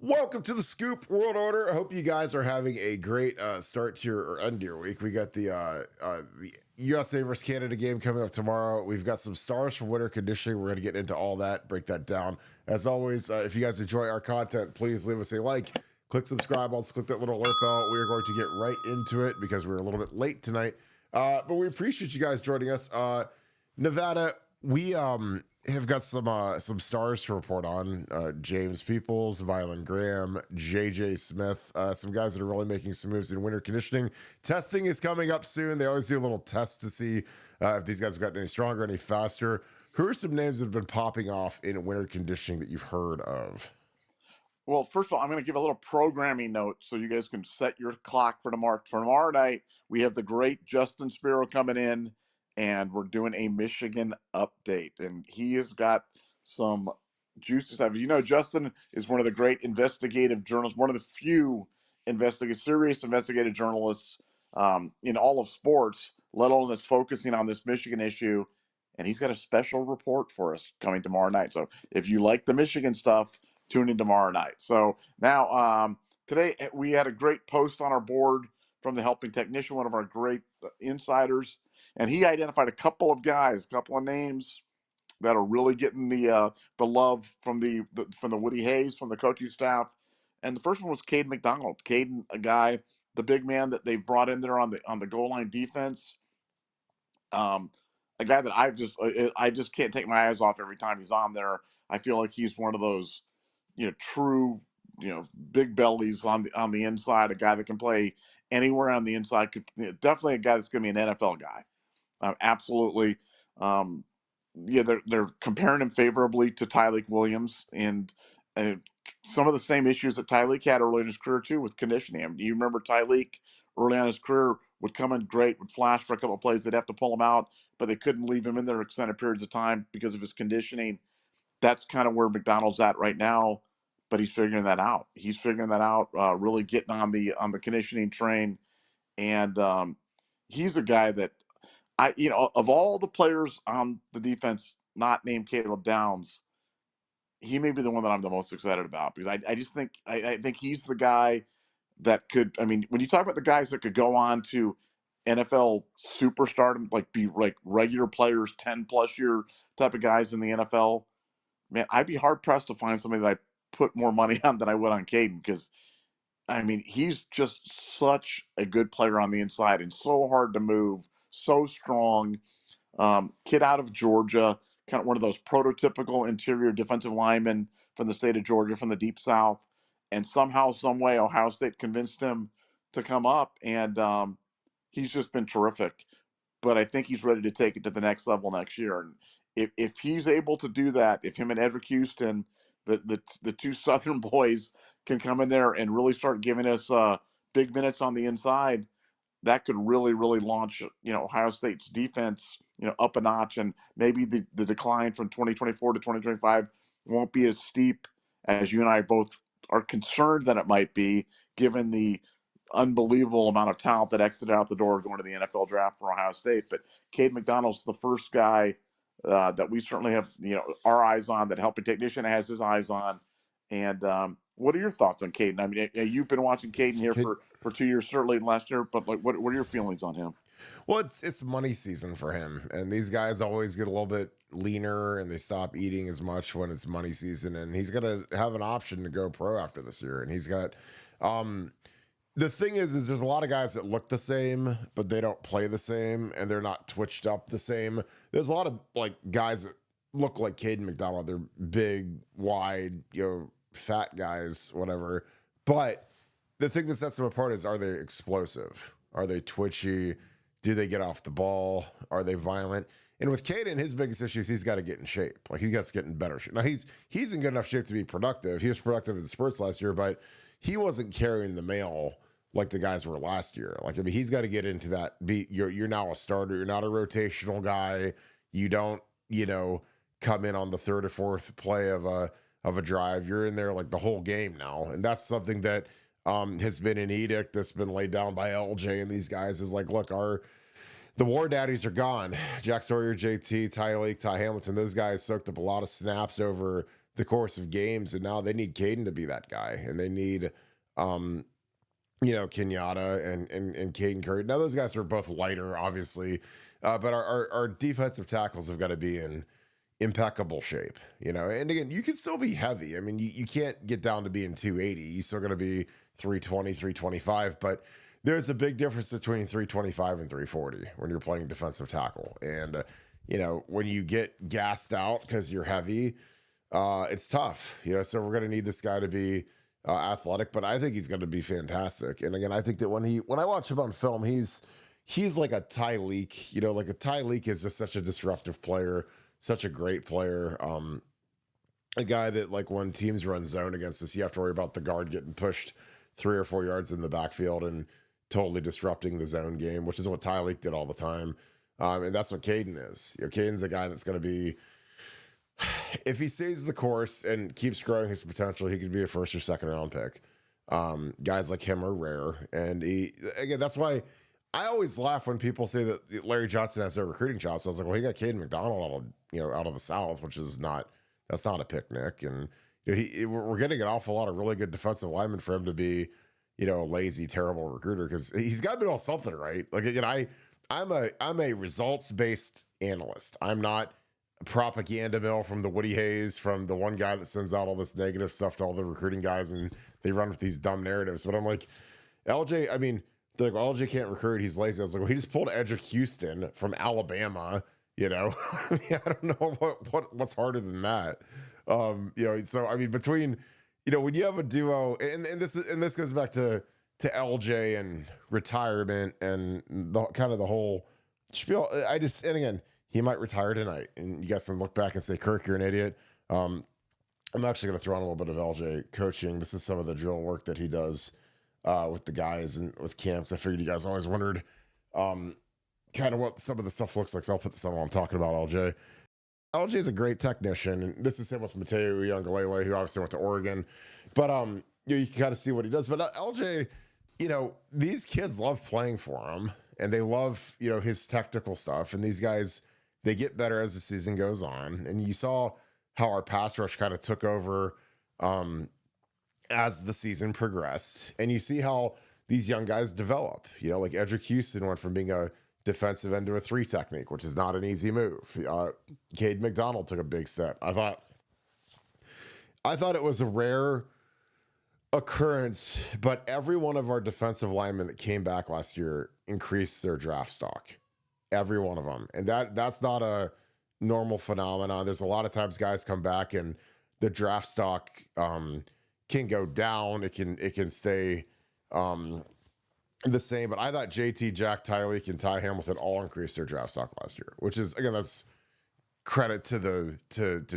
Welcome to the Scoop World Order. I hope you guys are having a great start to your or end to your week. We got the USA versus Canada game coming up tomorrow. We've got some stars from winter conditioning. We're going to get into all that, break that down. As always, if you guys enjoy our content, please leave us a like, click subscribe, also click that little alert bell. We are going to get right into it because we're a little bit late tonight. But we appreciate you guys joining us. Nevada, we have got some stars to report on. James Peoples, Vylan Graham, JJ Smith, some guys that are really making some moves in winter conditioning. Testing is coming up soon. They always do a little test to see if these guys have gotten any stronger, any faster. Who are some names that have been popping off in winter conditioning that you've heard of? Well, first of all, I'm going to give a little programming note so you guys can set your clock for tomorrow. For tomorrow night, we have the great Justin Spiro coming in, and we're doing a Michigan update. And he has got some juicy stuff. You know, Justin is one of the great investigative journalists, one of the few serious investigative journalists in all of sports, let alone that's focusing on this Michigan issue. And he's got a special report for us coming tomorrow night. So if you like the Michigan stuff, tune in tomorrow night. So now, today we had a great post on our board from the helping technician, one of our great insiders, and he identified a couple of guys, a couple of names that are really getting the love from the Woody Hayes, from the coaching staff. And the first one was Kaden McDonald. Kaden, a guy, the big man that they've brought in there on the goal line defense. A guy that I just can't take my eyes off every time he's on there. I feel like he's one of those, true, big bellies on the inside. A guy that can play anywhere on the inside. Definitely a guy that's going to be an NFL guy. Absolutely. Yeah, they're comparing him favorably to Tyleik Williams, and some of the same issues that Tyleik had early in his career too with conditioning. I mean, you remember Tyleik early on in his career would come in great, would flash for a couple of plays, they'd have to pull him out, but they couldn't leave him in there extended periods of time because of his conditioning. That's kind of where McDonald's at right now, but he's figuring that out. He's figuring that out, really getting on the conditioning train, and he's a guy that of all the players on the defense not named Caleb Downs, he may be the one that I'm the most excited about because I just think I think he's the guy that could. I mean, when you talk about the guys that could go on to NFL superstardom, like be like regular players, 10+ year type of guys in the NFL, man, I'd be hard pressed to find somebody that I put more money on than I would on Kaden because I mean, he's just such a good player on the inside and so hard to move, so strong. Kid out of Georgia, kind of one of those prototypical interior defensive linemen from the state of Georgia, from the deep South. And somehow, some way, Ohio State convinced him to come up, and he's just been terrific. But I think he's ready to take it to the next level next year. And if he's able to do that, if him and Edric Houston, the two Southern boys, can come in there and really start giving us big minutes on the inside, that could really, really launch, Ohio State's defense, up a notch, and maybe the decline from 2024 to 2025 won't be as steep as you and I both are concerned that it might be, given the unbelievable amount of talent that exited out the door going to the NFL draft for Ohio State. But Cade McDonald's the first guy that we certainly have, our eyes on, that helping technician has his eyes on. And what are your thoughts on Kaden? I mean, you've been watching Kaden here for 2 years, certainly last year, but like, what are your feelings on him? Well, it's money season for him, and these guys always get a little bit leaner, and they stop eating as much when it's money season. And he's gonna have an option to go pro after this year, and he's got. The thing is there's a lot of guys that look the same, but they don't play the same, and they're not twitched up the same. There's a lot of like guys that look like Kaden McDonald. They're big, wide, fat guys, whatever. But the thing that sets them apart is, are they explosive? Are they twitchy? Do they get off the ball? Are they violent? And with Kaden, his biggest issue is he's got to get in shape. Like, he got to get in better shape. Now, he's in good enough shape to be productive. He was productive in the spurts last year, but he wasn't carrying the mail like the guys were last year. Like, I mean, he's got to get into that. You're now a starter. You're not a rotational guy. You don't, come in on the third or fourth play of a drive. You're in there like the whole game now. And that's something that has been an edict that's been laid down by LJ and these guys, is like, look, the war daddies are gone. Jack Sawyer, JT, Tyleik, Ty Hamilton, those guys soaked up a lot of snaps over the course of games, and now they need Kaden to be that guy, and they need Kenyatta and Caden Curry. Now those guys are both lighter, obviously, but our defensive tackles have got to be in impeccable shape, and again, you can still be heavy. I mean, you can't get down to being 280. You still got to be 320, 325, but there's a big difference between 325 and 340 when you're playing defensive tackle. And, when you get gassed out because you're heavy, it's tough, so we're going to need this guy to be athletic, but I think he's going to be fantastic. And again, I think that when I watch him on film, he's like a Tyreek, like a Tyreek is just such a disruptive player, such a great player. A guy that, like, when teams run zone against us, you have to worry about the guard getting pushed 3 or 4 yards in the backfield and totally disrupting the zone game, which is what Tyreek did all the time. And that's what Kaden is. Kaden's a guy that's going to be, if he stays the course and keeps growing his potential, he could be a 1st or 2nd round pick. Guys like him are rare. And again, that's why I always laugh when people say that Larry Johnson has no recruiting chops. I was like, well, he got Kaden McDonald out of the South, which is that's not a picnic. And we're getting an awful lot of really good defensive linemen for him to be, a lazy, terrible recruiter, because he's got to be all something, right? Like, again, I'm a results-based analyst. I'm not a propaganda mill from the Woody Hayes, from the one guy that sends out all this negative stuff to all the recruiting guys, and they run with these dumb narratives. But I'm like, LJ, I mean, they're like, LJ can't recruit, he's lazy. I was like, well, he just pulled Edric Houston from Alabama, I mean, I don't know what's harder than that. So I mean, between, when you have a duo, and this goes back to LJ and retirement and the kind of the whole spiel. And again, he might retire tonight, and you guys can look back and say, Kirk, you're an idiot. I'm actually going to throw on a little bit of LJ coaching. This is some of the drill work that he does with the guys and with camps. I figured you guys always wondered kind of what some of the stuff looks like. So I'll put this on while I'm talking about LJ. LJ is a great technician, and this is him with Mateo Uiagalelei, who obviously went to Oregon. But you can kind of see what he does. But LJ, these kids love playing for him, and they love his technical stuff. And these guys, they get better as the season goes on. And you saw how our pass rush kind of took over as the season progressed. And you see how these young guys develop. Like Edric Houston went from being a defensive end to a 3 technique, which is not an easy move. Kaden McDonald took a big step. I thought it was a rare occurrence, but every one of our defensive linemen that came back last year increased their draft stock. Every one of them. And that's not a normal phenomenon. There's a lot of times guys come back and the draft stock can go down. It can stay the same, but I thought JT, Jack, Tyreek, and Ty Hamilton all increased their draft stock last year, which is, again, that's credit to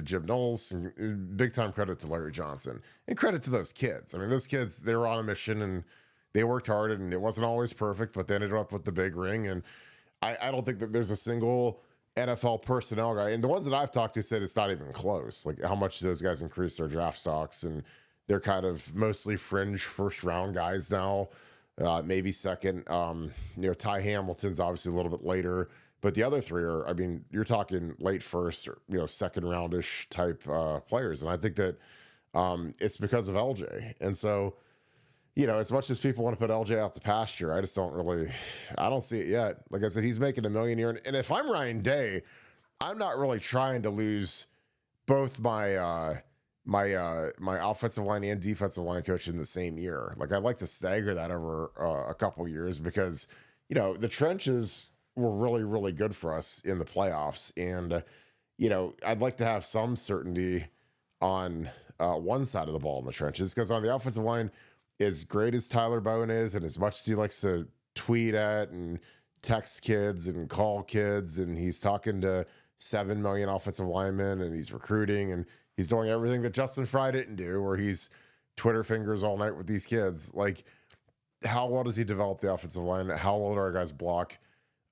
Jim Knowles, and big time credit to Larry Johnson, and credit to those kids. I mean, those kids, they were on a mission and they worked hard, and it wasn't always perfect, but they ended up with the big ring. And I don't think that there's a single NFL personnel guy, and the ones that I've talked to said it's not even close, like how much those guys increased their draft stocks, and they're kind of mostly fringe 1st round guys now. Maybe 2nd. Ty Hamilton's obviously a little bit later, but the other 3 are, I mean, you're talking late 1st or 2nd roundish type players, and I think that it's because of LJ. And so, as much as people want to put LJ out the pasture, I just I don't see it yet. Like I said, he's making $1 million a year, and if I'm Ryan Day, I'm not really trying to lose both my offensive line and defensive line coach in the same year. Like, I'd like to stagger that over a couple years, because, the trenches were really, really good for us in the playoffs. And, I'd like to have some certainty on one side of the ball in the trenches, because on the offensive line, as great as Tyler Bowen is, and as much as he likes to tweet at and text kids and call kids, and he's talking to 7 million offensive linemen, and he's recruiting, and he's doing everything that Justin Fry didn't do, where he's Twitter fingers all night with these kids. Like, how well does he develop the offensive line? How well do our guys block?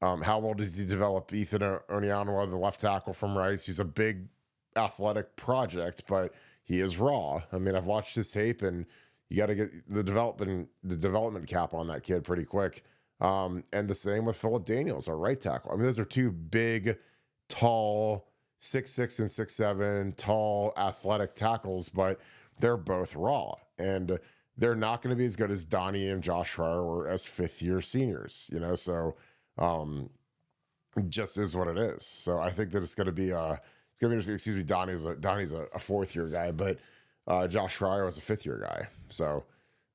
How well does he develop Ethan Onyanwa, the left tackle from Rice? He's a big athletic project, but he is raw. I mean, I've watched his tape, and you got to get the development cap on that kid pretty quick. And the same with Phillip Daniels, our right tackle. I mean, those are 2 big, tall, 6'6" and 6'7", tall, athletic tackles, but they're both raw. And they're not going to be as good as Donnie and Josh Fryer were as fifth-year seniors, so just is what it is. So I think that it's going to be excuse me, Donnie's a fourth-year guy, but Josh Fryer was a fifth-year guy. So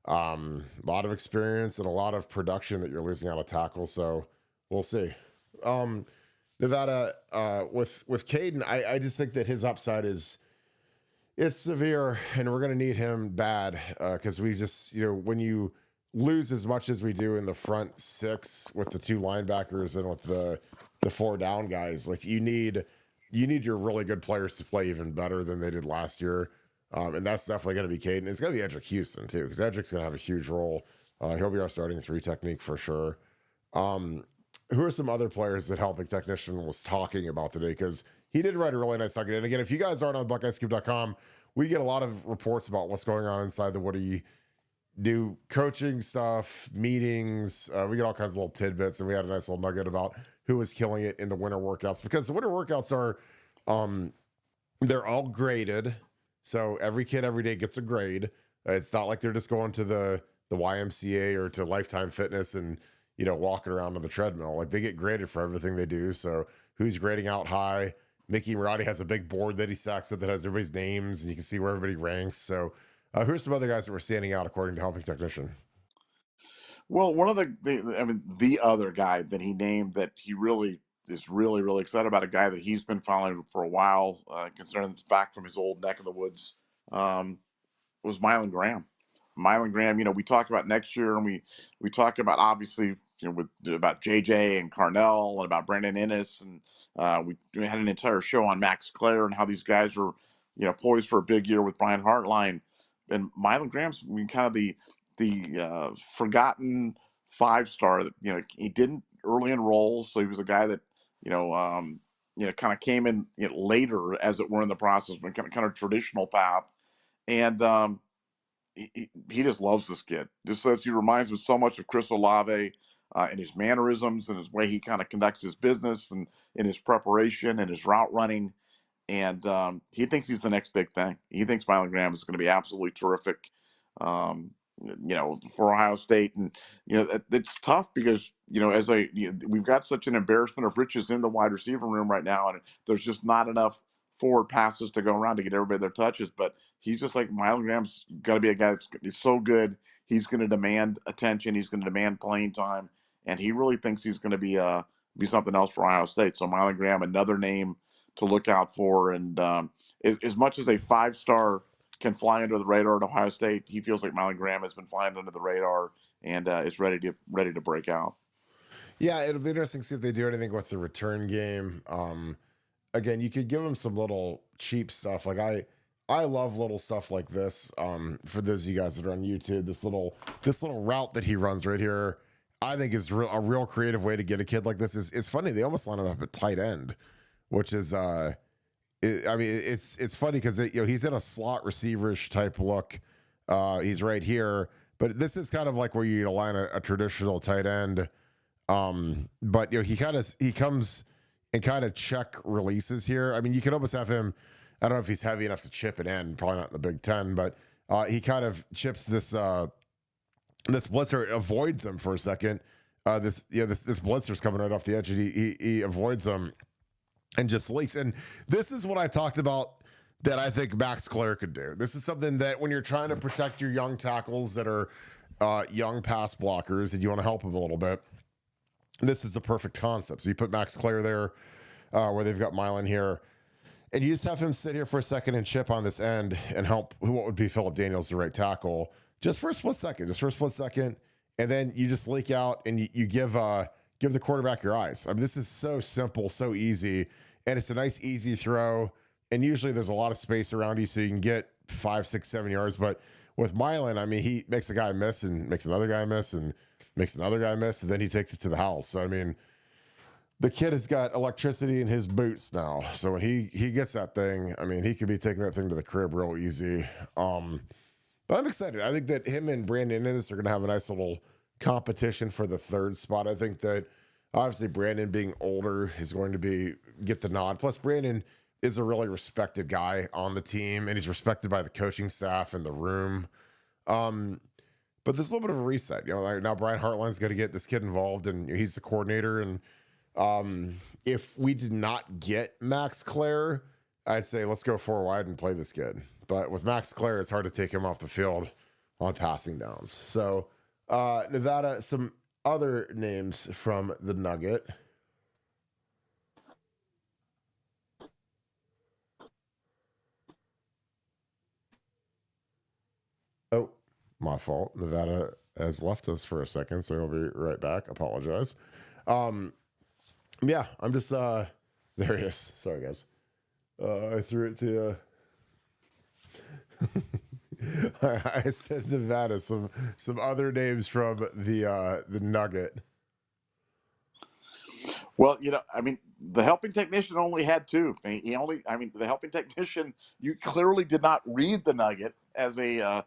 a lot of experience and a lot of production that you're losing out of tackle. So we'll see. Nevada, with Kaden, I just think that his upside it's severe, and we're going to need him bad because we just, when you lose as much as we do in the front six with the two linebackers and with the four down guys, like you need your really good players to play even better than they did last year. And that's definitely going to be Kaden. It's going to be Edric Houston too, because Edric's going to have a huge role. He'll be our starting three technique for sure. Who are some other players that Helping Technician was talking about today? Because he did write a really nice talk. And again, if you guys aren't on BuckeyeScoop.com, we get a lot of reports about what's going on inside the Woody, do coaching stuff, meetings. We get all kinds of little tidbits, and we had a nice little nugget about who is killing it in the winter workouts, because the winter workouts are, they're all graded. So every kid every day gets a grade. It's not like they're just going to the YMCA or to Lifetime Fitness and, walking around on the treadmill. Like, they get graded for everything they do. So who's grading out high? Mickey Marotti has a big board that he stacks up that has everybody's names, and you can see where everybody ranks. So who are some other guys that were standing out according to Helping Technician? Well, one of the other guy that he named that he really is really, really excited about, a guy that he's been following for a while, considering it's back from his old neck of the woods, was Mylan Graham. Mylan Graham, we talk about next year, and we talk about, obviously, about JJ and Carnell and about Brandon Ennis, and we had an entire show on Max Clare and how these guys are, poised for a big year with Brian Hartline. And Mylan Graham's kind of the forgotten five-star that, he didn't early enroll, so he was a guy that kind of came in later, as it were, in the process, but kind of traditional path. And he just loves this kid. Just says he reminds me so much of Chris Olave in his mannerisms and his way he kind of conducts his business and in his preparation and his route running. And he thinks he's the next big thing. He thinks Mylan Graham is going to be absolutely terrific, for Ohio State. And, it's tough because, we've got such an embarrassment of riches in the wide receiver room right now. And there's just not enough forward passes to go around to get everybody their touches. But he's just like, Mylan Graham's got to be a guy that's so good. He's going to demand attention. He's going to demand playing time. And he really thinks he's going to be something else for Ohio State. So Mylan Graham, another name to look out for. And as much as a five-star can fly under the radar at Ohio State, he feels like Mylan Graham has been flying under the radar and is ready to break out. Yeah, it'll be interesting to see if they do anything with the return game. Again, you could give him some little cheap stuff. Like I love little stuff like this. For those of you guys that are on YouTube, this little route that he runs right here, I think is a real creative way to get a kid like this. It's funny. They almost line him up at tight end, which is it's funny because he's in a slot receiverish type look. He's right here, but this is kind of like where you line a traditional tight end. But he comes and kind of check releases here. I mean, you could almost have him. I don't know if he's heavy enough to chip it in. Probably not in the Big Ten, but he kind of chips this blitzer, avoids him for a second. This blitzer's coming right off the edge, and he avoids him and just leaks. And this is what I talked about that I think Max Clare could do. This is something that when you're trying to protect your young tackles that are young pass blockers and you want to help them a little bit, this is a perfect concept. So you put Max Clare there where they've got Mylan here, and you just have him sit here for a second and chip on this end and help what would be Philip Daniels, the right tackle, just for a split second. And then you just leak out and you give the quarterback your eyes. I mean, this is so simple, so easy, and it's a nice, easy throw. And usually there's a lot of space around you, so you can get 5, 6, 7 yards. But with Mylan, I mean, he makes a guy miss and makes another guy miss and makes another guy miss, and then he takes it to the house. So, I mean, the kid has got electricity in his boots now. So when he gets that thing, I mean, he could be taking that thing to the crib real easy. But I'm excited. I think that him and Brandon Ennis are going to have a nice little competition for the third spot. I think that obviously Brandon being older is going to get the nod. Plus Brandon is a really respected guy on the team, and he's respected by the coaching staff and the room. But there's a little bit of a reset. Like now Brian Hartline's got to get this kid involved, and he's the coordinator. And if we did not get Max Clare, I'd say let's go 4 wide and play this kid. But with Max Clare, it's hard to take him off the field on passing downs. So Nevada, some other names from the Nugget. Oh, my fault. Nevada has left us for a second, so he'll be right back. Apologize. Yeah, I'm just there he is. Sorry, guys. I threw it to I said Nevada, some other names from the Nugget. Well, I mean, the helping technician only had 2. The helping technician, you clearly did not read the Nugget as a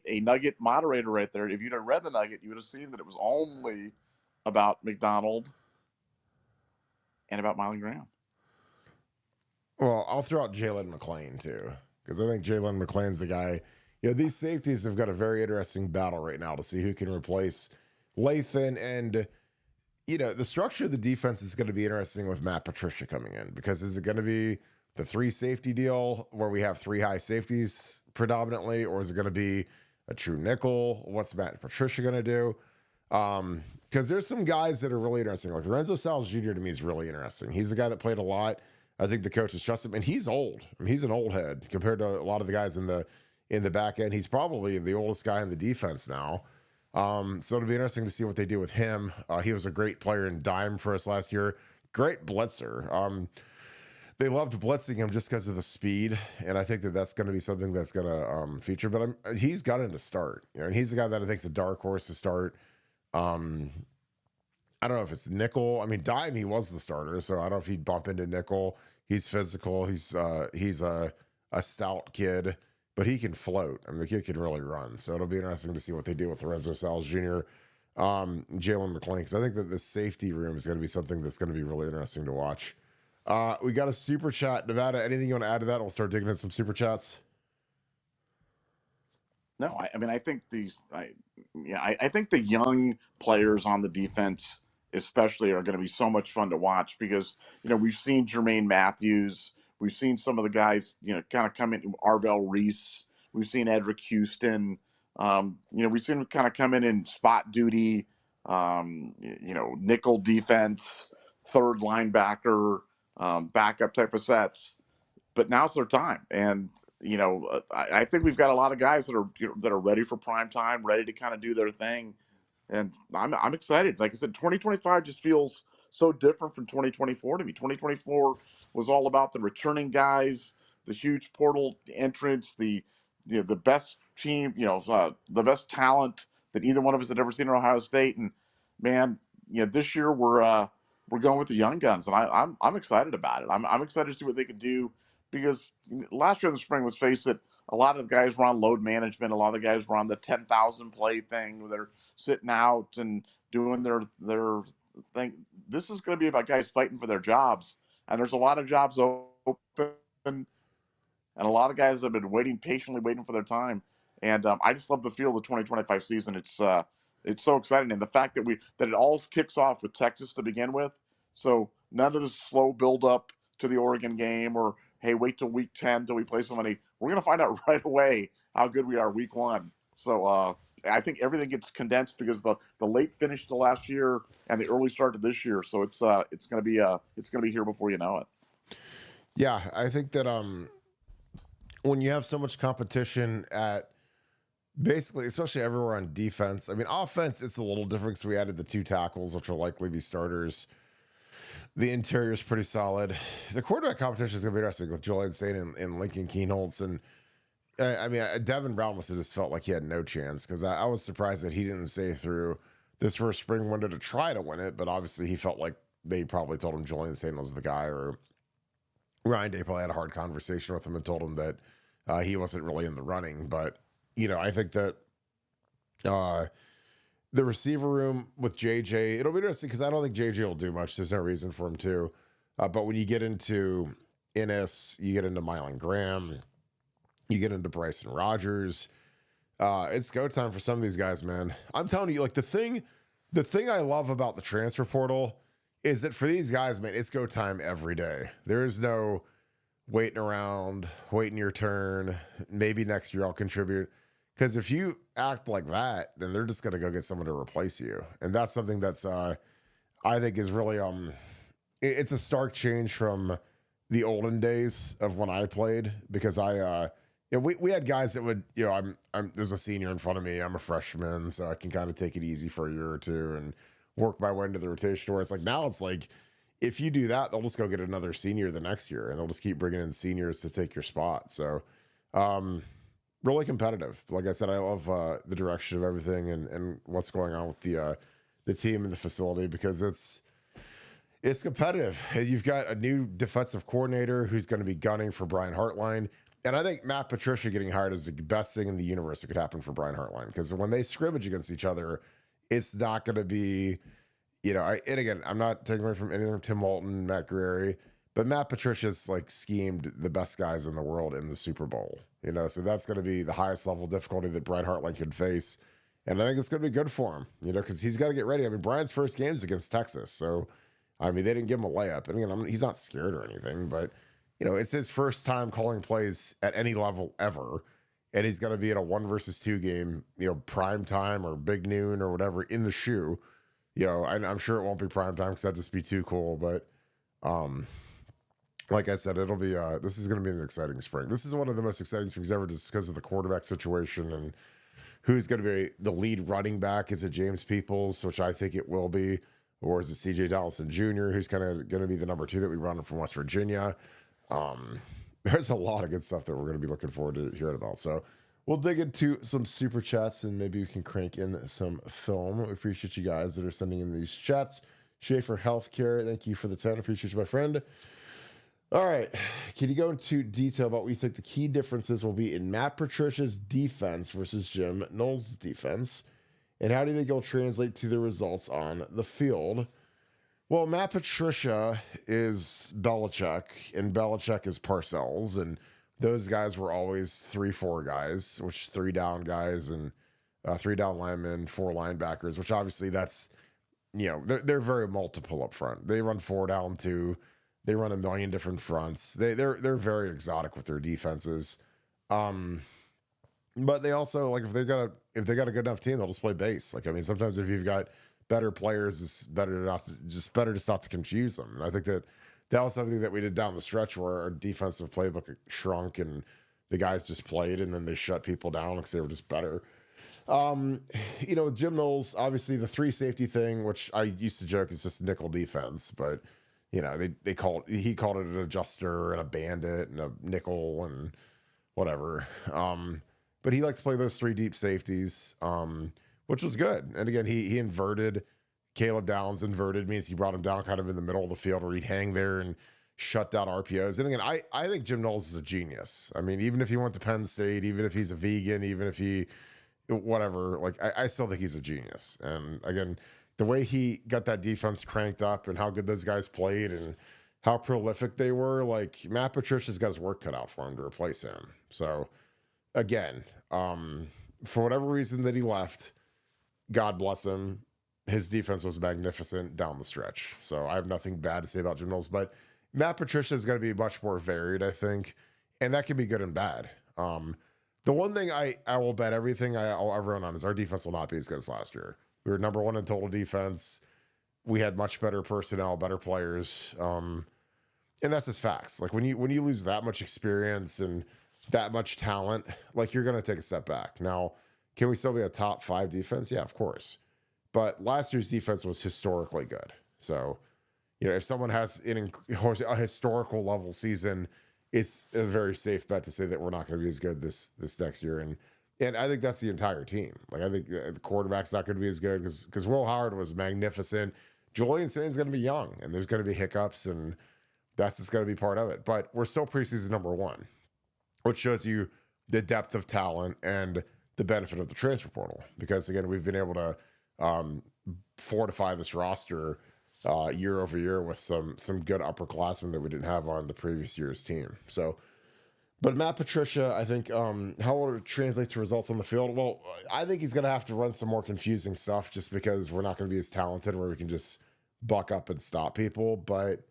Nugget moderator right there. If you'd have read the Nugget, you would have seen that it was only about McDonald and about Miley Graham. Well, I'll throw out Jalen McLean too, because I think Jalen McLean's the guy. These safeties have got a very interesting battle right now to see who can replace Lathan. And, the structure of the defense is going to be interesting with Matt Patricia coming in, because is it going to be the 3 safety deal where we have 3 high safeties predominantly, or is it going to be a true nickel? What's Matt Patricia going to do? Because there's some guys that are really interesting. Like Lorenzo Salles Jr. to me is really interesting. He's the guy that played a lot. I think the coaches trust him, and he's old. I mean, he's an old head compared to a lot of the guys in the back end. He's probably the oldest guy in the defense now. So it'll be interesting to see what they do with him. He was a great player in dime for us last year. Great blitzer. They loved blitzing him just because of the speed, and I think that's going to be something that's going to feature. But he's got him to start. And he's the guy that I think is a dark horse to start. I don't know if it's nickel. I mean, dime, he was the starter, so I don't know if he'd bump into nickel. He's physical. He's a stout kid, but he can float. I mean, the kid can really run. So it'll be interesting to see what they do with Lorenzo Salles Jr., Jalen McLean, because I think that the safety room is going to be something that's going to be really interesting to watch. We got a super chat. Nevada, anything you want to add to that? We'll start digging in some super chats. No, I think I think the young players on the defense especially are going to be so much fun to watch, because we've seen Jermaine Matthews, we've seen some of the guys kind of come in, Arvell Reese, we've seen Edric Houston, we've seen him kind of come in spot duty, nickel defense, third linebacker, backup type of sets, but now's their time. And I think we've got a lot of guys that are ready for prime time, ready to kind of do their thing. And I'm excited. Like I said, 2025 just feels so different from 2024 to me. 2024 was all about the returning guys, the huge portal entrance, the best team, the best talent that either one of us had ever seen at Ohio State. And man, this year we're going with the young guns, and I'm excited about it. I'm excited to see what they can do, because last year in the spring, let's face it, a lot of the guys were on load management. A lot of the guys were on the 10,000 play thing where they're sitting out and doing their thing. This is going to be about guys fighting for their jobs. And there's a lot of jobs open, and a lot of guys have been patiently waiting for their time. And I just love the feel of the 2025 season. It's so exciting. And the fact that it all kicks off with Texas to begin with. So none of this slow build up to the Oregon game, or hey, wait till week 10 till we play somebody. We're going to find out right away how good we are week 1. So I think everything gets condensed because the late finish to last year and the early start to this year. So it's going to be here before you know it. Yeah, I think that when you have so much competition at basically, especially everywhere on defense. I mean, offense, it's a little different because we added the 2 tackles, which will likely be starters. The interior is pretty solid. The quarterback competition is going to be interesting with Julian State and Lincoln Kienholz. And I mean, Devin Brown must have just felt like he had no chance, because I was surprised that he didn't stay through this first spring window to try to win it. But obviously, he felt like they probably told him Julian State was the guy, or Ryan Day probably had a hard conversation with him and told him that he wasn't really in the running. But, I think that the receiver room with JJ, it'll be interesting because I don't think JJ will do much. There's no reason for him to. But when you get into Innes, you get into Mylan Graham, you get into Bryson Rogers. It's go time for some of these guys, man. I'm telling you, like the thing I love about the transfer portal is that for these guys, man, it's go time every day. There is no waiting around, waiting your turn. Maybe next year I'll contribute. Because if you act like that, then they're just going to go get someone to replace you. And that's something that's, I think is really, it's a stark change from the olden days of when I played, because we had guys that would, there's a senior in front of me. I'm a freshman, so I can kind of take it easy for a year or two and work my way into the rotation. Where it's like now it's like, if you do that, they'll just go get another senior the next year, and they'll just keep bringing in seniors to take your spot. So, really competitive. Like I said, I love the direction of everything and what's going on with the team and the facility, because it's competitive. You've got a new defensive coordinator who's going to be gunning for Brian Hartline. And I think Matt Patricia getting hired is the best thing in the universe that could happen for Brian Hartline, because when they scrimmage against each other, it's not going to be, and again, I'm not taking away from anything from Tim Walton, Matt Guerrieri, but Matt Patricia's like schemed the best guys in the world in the Super Bowl, so that's going to be the highest level of difficulty that Brian Hartline could face. And I think it's going to be good for him, because he's got to get ready. I mean, Brian's first game is against Texas. So, I mean, they didn't give him a layup. And again, he's not scared or anything, but, it's his first time calling plays at any level ever. And he's going to be in a 1-versus-2 game, prime time or big noon or whatever in the shoe. I'm sure it won't be prime time because that'd just be too cool. But, like I said, it'll be, this is going to be an exciting spring. This is one of the most exciting springs ever just because of the quarterback situation and who's going to be the lead running back. Is it James Peoples, which I think it will be, or is it CJ Donaldson Jr., who's kind of going to be the number 2 that we run from West Virginia? There's a lot of good stuff that we're going to be looking forward to hearing about. So we'll dig into some super chats and maybe we can crank in some film. We appreciate you guys that are sending in these chats. Schaefer Healthcare, thank you for the 10. Appreciate you, my friend. All right. Can you go into detail about what you think the key differences will be in Matt Patricia's defense versus Jim Knowles' defense? And how do you think it'll translate to the results on the field? Well, Matt Patricia is Belichick, and Belichick is Parcells, and those guys were always 3-4 guys, which 3 down guys and 3 down linemen, 4 linebackers, which obviously that's, they're very multiple up front. They run 4 down 2. They run a million different fronts. They're very exotic with their defenses. But they also, like, if they got a good enough team, they'll just play base. Like, I mean, sometimes if you've got better players, it's better just not to confuse them. And I think that was something that we did down the stretch where our defensive playbook shrunk and the guys just played and then they shut people down because they were just better. Jim Knowles, obviously the 3 safety thing, which I used to joke is just nickel defense, but he called it an adjuster and a bandit and a nickel and whatever. But he liked to play those 3 deep safeties, which was good. And again, he inverted. Caleb Downs inverted means he brought him down kind of in the middle of the field where he'd hang there and shut down RPOs. And again, I think Jim Knowles is a genius. I mean, even if he went to Penn State, even if he's a vegan, even if he, whatever, like I still think he's a genius. And again, the way he got that defense cranked up and how good those guys played and how prolific they were, like Matt Patricia's got his work cut out for him to replace him. So again, for whatever reason that he left, God bless him, his defense was magnificent down the stretch. So I have nothing bad to say about Jim Knowles, but Matt Patricia is going to be much more varied, I think, and that can be good and bad. The one thing I will bet everything I'll ever own on is our defense will not be as good as last year. We were number 1 in total defense. We had much better personnel, better players. And that's just facts. Like when you lose that much experience and that much talent, like you're going to take a step back. Now, can we still be a top 5 defense? Yeah, of course. But last year's defense was historically good. So, if someone has a historical level season, it's a very safe bet to say that we're not going to be as good this next year. And I think that's the entire team. Like I think the quarterback's not going to be as good because Will Howard was magnificent. Julian Sain's going to be young, and there's going to be hiccups, and that's just going to be part of it. But we're still preseason number 1, which shows you the depth of talent and the benefit of the transfer portal. Because again, we've been able to fortify this roster year over year with some good upperclassmen that we didn't have on the previous year's team. So, but Matt Patricia, I think, how will it translate to results on the field? Well, I think he's going to have to run some more confusing stuff just because we're not going to be as talented where we can just buck up and stop people. But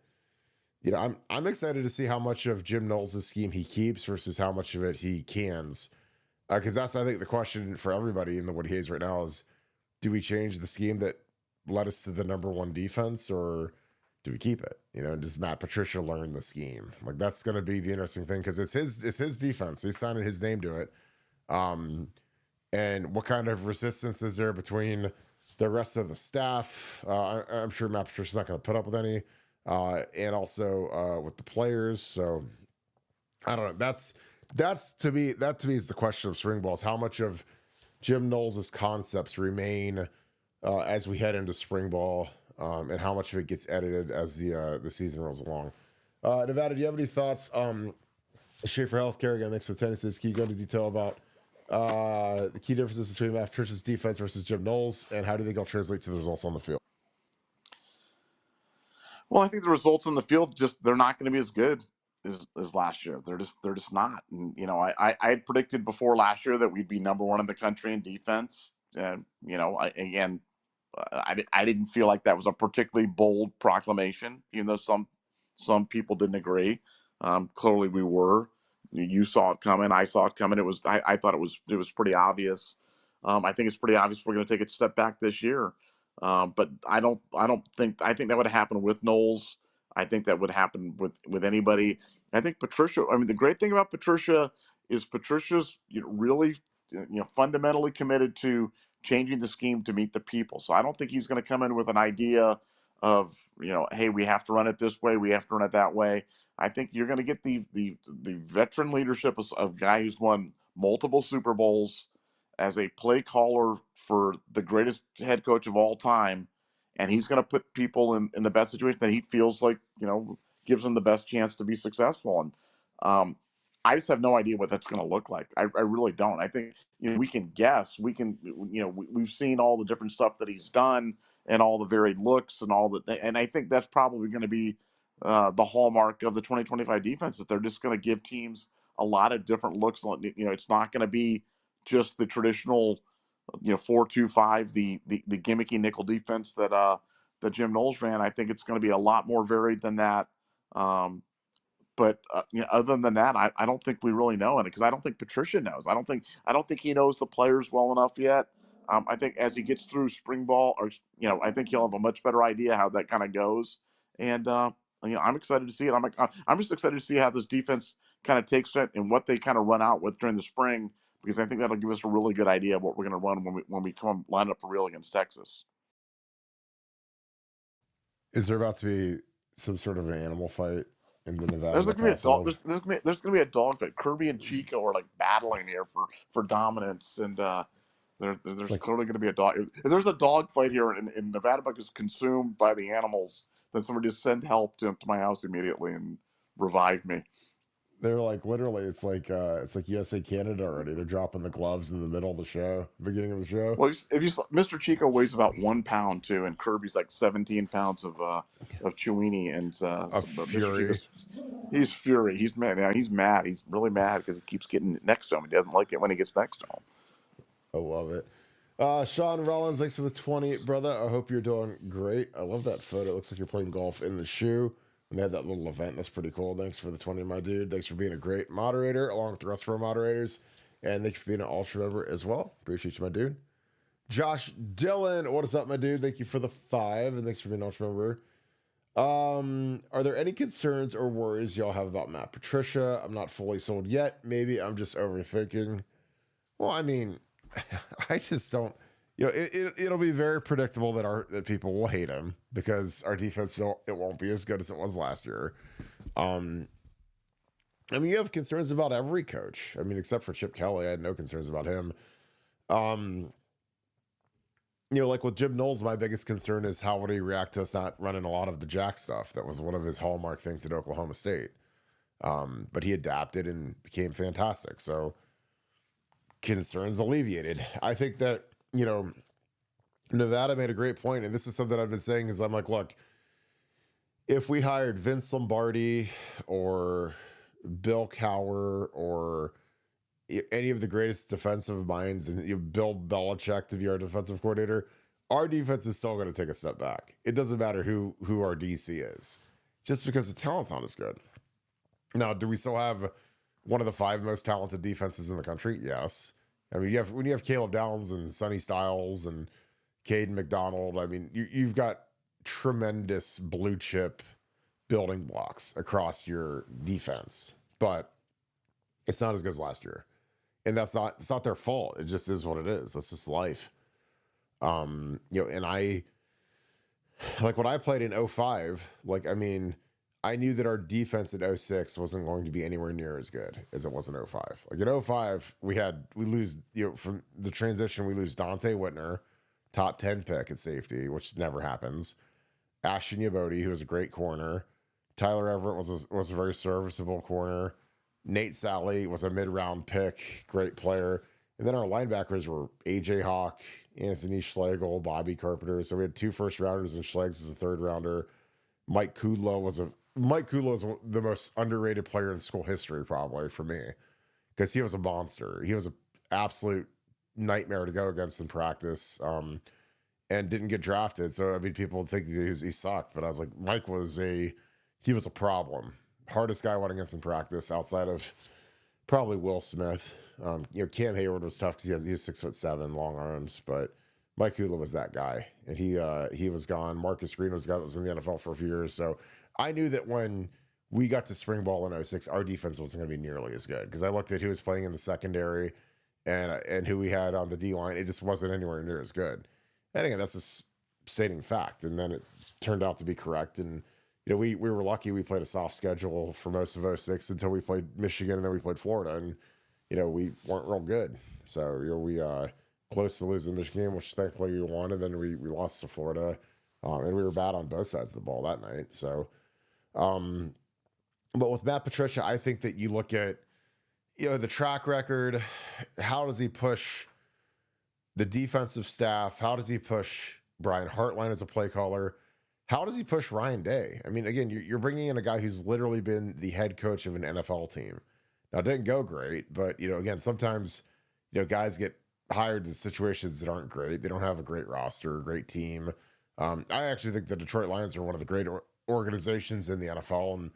you know, I'm excited to see how much of Jim Knowles' scheme he keeps versus how much of it he cans. Because that's, I think, the question for everybody in the Woody Hayes right now is, do we change the scheme that led us to the number one defense, or do we keep it? You know, does Matt Patricia learn the scheme? Like, that's going to be the interesting thing because it's his defense. He's signing his name to it. And what kind of resistance is there between the rest of the staff? I'm sure Matt Patricia's not going to put up with any. And also with the players. So I don't know. That's to me is the question of spring balls. How much of Jim Knowles' concepts remain as we head into spring ball, and how much of it gets edited as the season rolls along. Nevada, do you have any thoughts? Schaefer Healthcare, again, thanks for the tendencies. Can you go into detail about the key differences between Matt Patricia's defense versus Jim Knowles, and how do you think it'll translate to the results on the field? Well, I think the results on the field they're not going to be as good as last year. They're just not. And you know, I had predicted before last year that we'd be number one in the country in defense. And you know, I didn't feel like that was a particularly bold proclamation, even though some people didn't agree. Clearly, we were. You saw it coming. I saw it coming. I thought it was pretty obvious. I think it's pretty obvious we're going to take a step back this year. But I think that would happen with Knowles. I think that would happen with anybody. I think Patricia. I mean, the great thing about Patricia is Patricia's really fundamentally committed to changing the scheme to meet the people. So I don't think he's going to come in with an idea of hey, we have to run it this way, we have to run it that way. I think you're going to get the veteran leadership of a guy who's won multiple Super Bowls as a play caller for the greatest head coach of all time, and he's going to put people in the best situation that he feels like gives them the best chance to be successful. And I just have no idea what that's going to look like. I really don't. I think we can guess. We can we've seen all the different stuff that he's done and all the varied looks and all that. And I think that's probably going to be the hallmark of the 2025 defense, that they're just going to give teams a lot of different looks. It's not going to be just the traditional 4-2-5, the gimmicky nickel defense that Jim Knowles ran. I think it's going to be a lot more varied than that. But other than that, I don't think we really know, and because I don't think Patricia knows. I don't think he knows the players well enough yet. I think as he gets through spring ball, or I think he'll have a much better idea how that kind of goes. And I'm excited to see it. I'm just excited to see how this defense kind of takes it and what they kind of run out with during the spring, because I think that'll give us a really good idea of what we're going to run when we come line up for real against Texas. Is there about to be some sort of an animal fight in the Nevada? There's going to be a dog fight. Kirby and Chico are like battling here for dominance, and there's clearly going to be a dog. If there's a dog fight here, and Nevadabuck is consumed by the animals, then somebody just send help to my house immediately and revive me. They're like literally, it's like USA Canada already. They're dropping the gloves in the middle of the show, beginning of the show. Well, Mr. Chico weighs about 1 pound too, and Kirby's like 17 pounds of Chewini, and Fury. He's Fury. He's mad. Yeah, he's mad. He's really mad because he keeps getting next to him. He doesn't like it when he gets next to him. I love it. Sean Rollins, thanks for the 20, brother. I hope you're doing great. I love that photo. It looks like you're playing golf in the shoe. And they had that little event. That's pretty cool. Thanks for the 20, my dude. Thanks for being a great moderator, along with the rest of our moderators. And thank you for being an Ultra member as well. Appreciate you, my dude. Josh Dillon, what is up, my dude? Thank you for the 5, and thanks for being an Ultra member. Are there any concerns or worries y'all have about Matt Patricia? I'm not fully sold yet. Maybe I'm just overthinking. Well, I mean, I just don't. It'll be very predictable that people will hate him because our defense it won't be as good as it was last year. I mean, you have concerns about every coach. I mean, except for Chip Kelly, I had no concerns about him. Like with Jim Knowles, my biggest concern is how would he react to us not running a lot of the jack stuff. That was one of his hallmark things at Oklahoma State. But he adapted and became fantastic. So concerns alleviated. I think that Nevada made a great point, and this is something I've been saying is I'm like, look, if we hired Vince Lombardi or Bill Cowher or any of the greatest defensive minds and Bill Belichick to be our defensive coordinator, our defense is still going to take a step back. It doesn't matter who our DC is, just because the talent's not as good. Now, do we still have one of the 5 most talented defenses in the country? Yes. I mean, when you have Caleb Downs and Sonny Styles and Kaden McDonald, I mean, you've got tremendous blue chip building blocks across your defense, but it's not as good as last year. And it's not their fault. It just is what it is. That's just life. And I, like when I played in 05, I mean, I knew that our defense at 06 wasn't going to be anywhere near as good as it was in 05. Like in 05, we lose, from the transition, we lose Dante Whitner, top 10 pick at safety, which never happens. Ashton Yabodi, who was a great corner. Tyler Everett was a very serviceable corner. Nate Sally was a mid-round pick, great player. And then our linebackers were A.J. Hawk, Anthony Schlegel, Bobby Carpenter. So we had 2 first-rounders and Schlegs as a third-rounder. Mike Kudlow was the most underrated player in school history, probably, for me, because he was a monster. He was an absolute nightmare to go against in practice, and didn't get drafted. So, I mean, people would think he sucked, but I was like, Mike was a problem. Hardest guy I went against in practice outside of probably Will Smith. Cam Hayward was tough because he was 6'7", long arms, but Mike Kudlow was that guy, and he was gone. Marcus Greene was the guy that was in the NFL for a few years. So I knew that when we got to spring ball in 06, our defense wasn't going to be nearly as good, because I looked at who was playing in the secondary and who we had on the D line. It just wasn't anywhere near as good. And again, that's just stating fact. And then it turned out to be correct. And we were lucky we played a soft schedule for most of 06 until we played Michigan, and then we played Florida, and we weren't real good. So we close to losing the Michigan game, which thankfully we won, and then we lost to Florida, and we were bad on both sides of the ball that night. So, but with Matt Patricia, I think that you look at the track record. How does he push the defensive staff? How does he push Brian Hartline as a play caller? How does he push Ryan Day? I mean, again, you're bringing in a guy who's literally been the head coach of an NFL team. Now, it didn't go great, but, again, sometimes, guys get hired in situations that aren't great. They don't have a great roster, a great team. I actually think the Detroit Lions are one of the great organizations in the NFL, and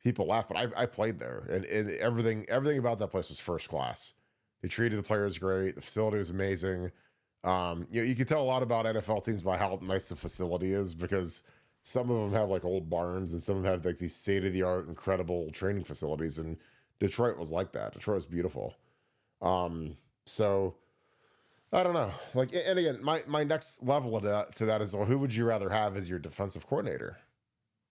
people laugh, but I played there, and everything about that place was first class. They treated the players great. The facility was amazing. You can tell a lot about NFL teams by how nice the facility is, because some of them have old barns, and some of them have these state-of-the-art, incredible training facilities. And Detroit was like that. Detroit was beautiful. So I don't know. And again, my next level to that is, well, who would you rather have as your defensive coordinator?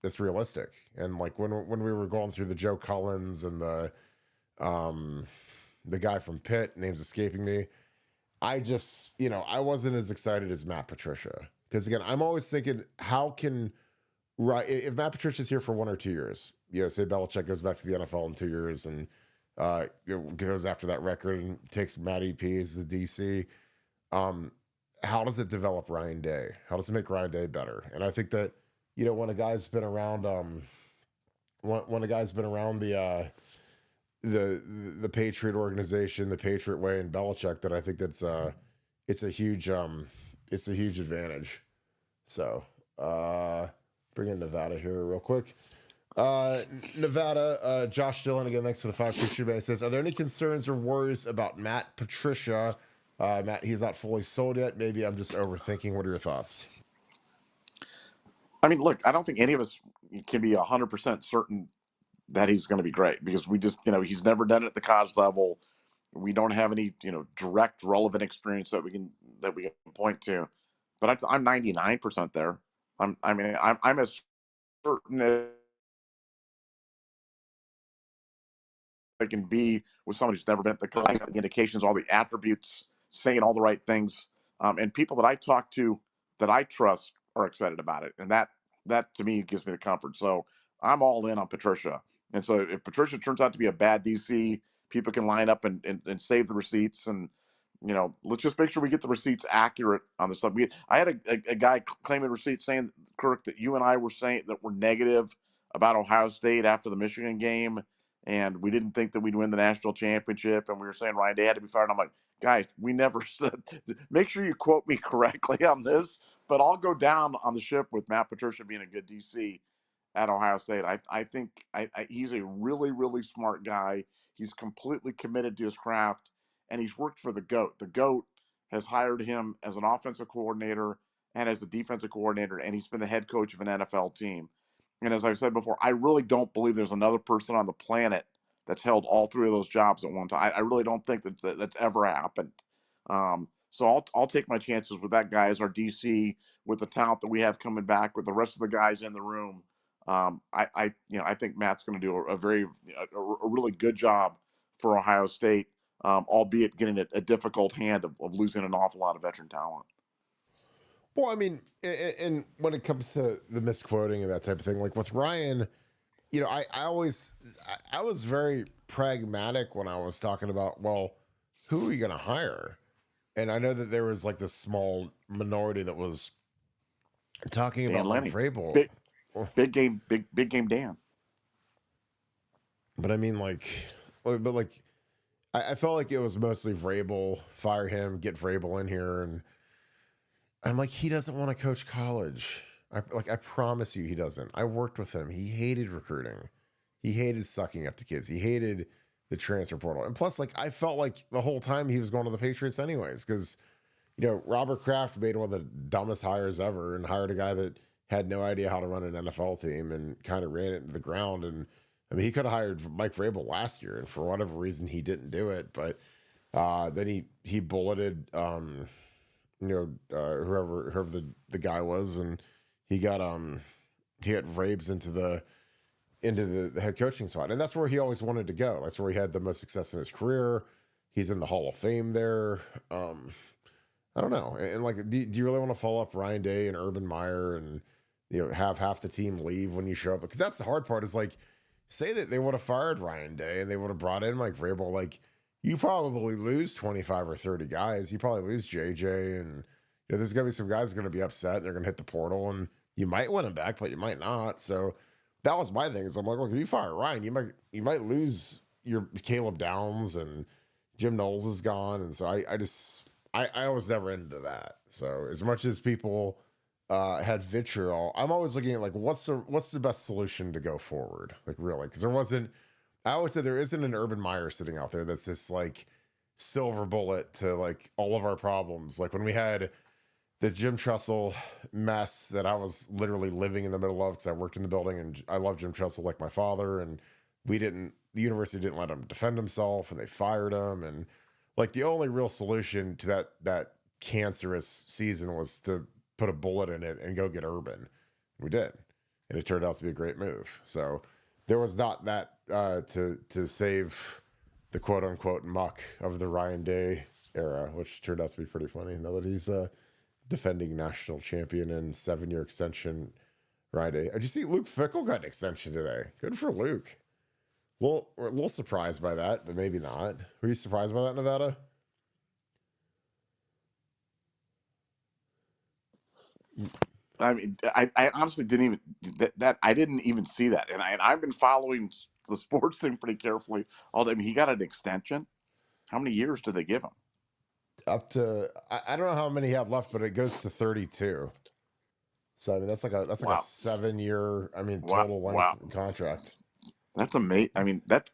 That's realistic. And when we were going through the Joe Cullens and the guy from Pitt, name's escaping me, I just, I wasn't as excited as Matt Patricia. Because again, I'm always thinking, if Matt Patricia's here for 1 or 2 years, say Belichick goes back to the NFL in 2 years and goes after that record and takes Matty P as the DC, how does it develop Ryan Day? How does it make Ryan Day better? And I think that, when a guy's been around, the Patriot organization, the Patriot way, and Belichick, that I think it's a huge advantage. So bring in Nevada here real quick. Nevada, Josh Dillon again. Thanks for the 5-2 man. Says, are there any concerns or worries about Matt Patricia? Matt, he's not fully sold yet. Maybe I'm just overthinking. What are your thoughts? I mean, look, I don't think any of us can be 100% certain that he's going to be great, because we just, he's never done it at the college level. We don't have any, direct relevant experience that we can point to. But I'm 99% there. I'm as certain as I can be with somebody who's never been at the college. The indications, all the attributes, saying all the right things, and people that I talk to that I trust are excited about it, and that to me gives me the comfort. So I'm all in on Patricia. And so if Patricia turns out to be a bad DC, people can line up and save the receipts, and let's just make sure we get the receipts accurate on the sub. I had a guy claiming receipts saying Kirk, that you and I were saying that were negative about Ohio State after the Michigan game, and we didn't think that we'd win the national championship, and we were saying Ryan Day had to be fired. And I'm like, guys, we never said. Make sure you quote me correctly on this, but I'll go down on the ship with Matt Patricia being a good DC at Ohio State. I think he's a really, really smart guy. He's completely committed to his craft, and he's worked for the GOAT. The GOAT has hired him as an offensive coordinator and as a defensive coordinator, and he's been the head coach of an NFL team. And as I've said before, I really don't believe there's another person on the planet that's held all three of those jobs at one time. I really don't think that's ever happened. So I'll take my chances with that guy as our DC, with the talent that we have coming back, with the rest of the guys in the room. I think Matt's going to do a really good job for Ohio State, albeit getting a difficult hand of losing an awful lot of veteran talent. Well, I mean, and when it comes to the misquoting and that type of thing, like with Ryan, I was very pragmatic when I was talking about, well, who are you going to hire? And I know that there was like this small minority that was talking Dan about Lenny. Mike Vrabel. Big game Dan. But I mean, I felt like it was mostly Vrabel, fire him, get Vrabel in here. And I'm like, he doesn't want to coach college. I promise you he doesn't. I worked with him. He hated recruiting. He hated sucking up to kids. He hated the transfer portal. And plus, like, I felt like the whole time he was going to the Patriots anyways, because, Robert Kraft made one of the dumbest hires ever and hired a guy that had no idea how to run an NFL team and kind of ran it into the ground. And I mean, he could have hired Mike Vrabel last year, and for whatever reason, he didn't do it. But then he bulleted, whoever the guy was, and he got Vrabes into the head coaching spot, and that's where he always wanted to go. That's where he had the most success in his career. He's in the Hall of Fame there. I don't know. And like, do you really want to follow up Ryan Day and Urban Meyer and have half the team leave when you show up? Because that's the hard part. Is like, say that they would have fired Ryan Day and they would have brought in Mike Vrabel. Like, you probably lose 25 or 30 guys. You probably lose JJ, and there's gonna be some guys going to be upset. They're going to hit the portal, and you might win them back, but you might not. So that was my thing. Is I'm like, look, if you fire Ryan, you might lose your Caleb Downs, and Jim Knowles is gone, and so I was never into that. So as much as people had vitriol, I'm always looking at like, what's the best solution to go forward? Like, really, because there wasn't. I always say there isn't an Urban Meyer sitting out there that's this like silver bullet to like all of our problems. Like when we had the Jim Tressel mess that I was literally living in the middle of because I worked in the building and I love Jim Tressel like my father, and the university didn't let him defend himself and they fired him. And like the only real solution to that cancerous season was to put a bullet in it and go get Urban. We did. And it turned out to be a great move. So there was not that to save the quote unquote muck of the Ryan Day era, which turned out to be pretty funny. Now that he's a defending national champion and 7-year extension, Ryan Day. Did you see Luke Fickell got an extension today? Good for Luke. Well, we're a little surprised by that, but maybe not. Were you surprised by that, Nevada? I mean, I honestly didn't even I didn't even see that, and I've been following the sports thing pretty carefully all day. I mean, he got an extension. How many years did they give him? Up to I don't know how many he had left, but it goes to 32. So I mean, that's like a 7-year total length contract. That's amazing. I mean, that's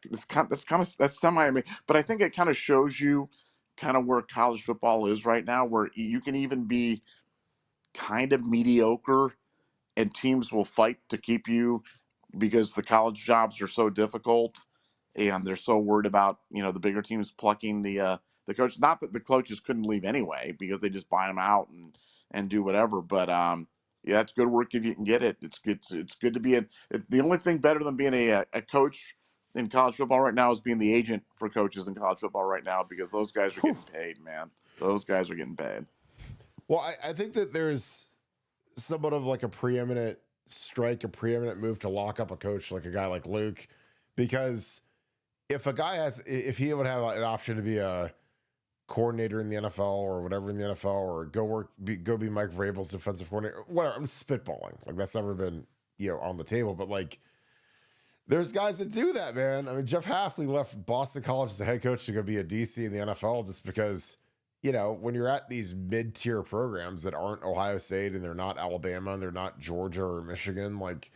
semi amazing, but I think it kind of shows you kind of where college football is right now, where you can even be kind of mediocre and teams will fight to keep you because the college jobs are so difficult and they're so worried about the bigger teams plucking the coach. Not that the coaches couldn't leave anyway because they just buy them out and do whatever, but yeah, it's good work if you can get it. It's good to be the only thing better than being a coach in college football right now is being the agent for coaches in college football right now, because those guys are getting paid, man. Those guys are getting paid. Well, I think that there's somewhat of like a preeminent move to lock up a coach like a guy like Luke, because if he would have an option to be a coordinator in the NFL or whatever in the NFL, or go be Mike Vrabel's defensive coordinator. Whatever. I'm spitballing. Like that's never been on the table. But like, there's guys that do that, man. I mean, Jeff Hafley left Boston College as a head coach to go be a DC in the NFL just because when you're at these mid-tier programs that aren't Ohio State and they're not Alabama and they're not Georgia or Michigan, like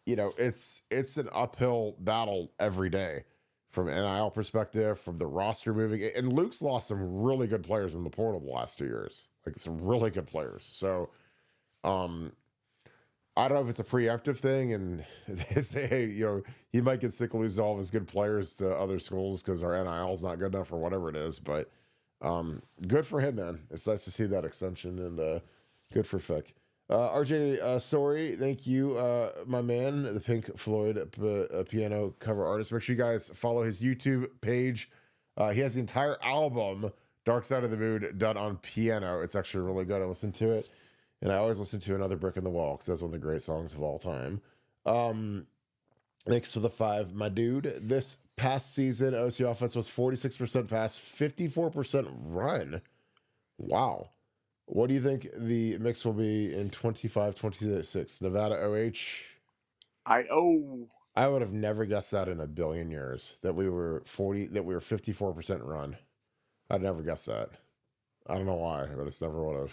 it's an uphill battle every day. From an NIL perspective, from the roster moving. And Luke's lost some really good players in the portal the last 2 years. Like some really good players. So I don't know if it's a preemptive thing and they say, hey, he might get sick of losing all of his good players to other schools because our NIL is not good enough or whatever it is. But good for him, man. It's nice to see that extension and good for Fick. RJ, sorry, thank you, my man, the Pink Floyd piano cover artist. Make sure you guys follow his YouTube page. He has the entire album, Dark Side of the Moon, done on piano. It's actually really good. I listen to it, and I always listen to Another Brick in the Wall because that's one of the great songs of all time. Thanks to the 5, my dude. This past season, OSU offense was 46% pass, 54% run. Wow. What do you think the mix will be in 25-26? Nevada OH? I would have never guessed that in a billion years that we were 54% run. I'd never guessed that. I don't know why, but it's never would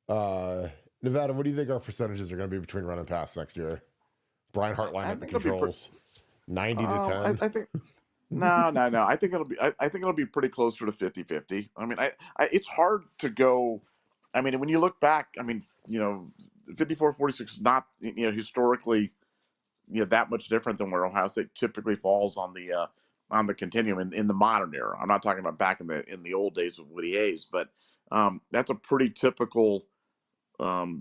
have. Nevada, what do you think our percentages are going to be between run and pass next year? Brian Hartline at the controls, 90 to 10. I think no. I think it'll be pretty closer to 50-50. I mean, it's hard to go. I mean, when you look back, I mean, 54-46 is not historically that much different than where Ohio State typically falls on the continuum in the modern era. I'm not talking about back in the old days of Woody Hayes, but that's a pretty typical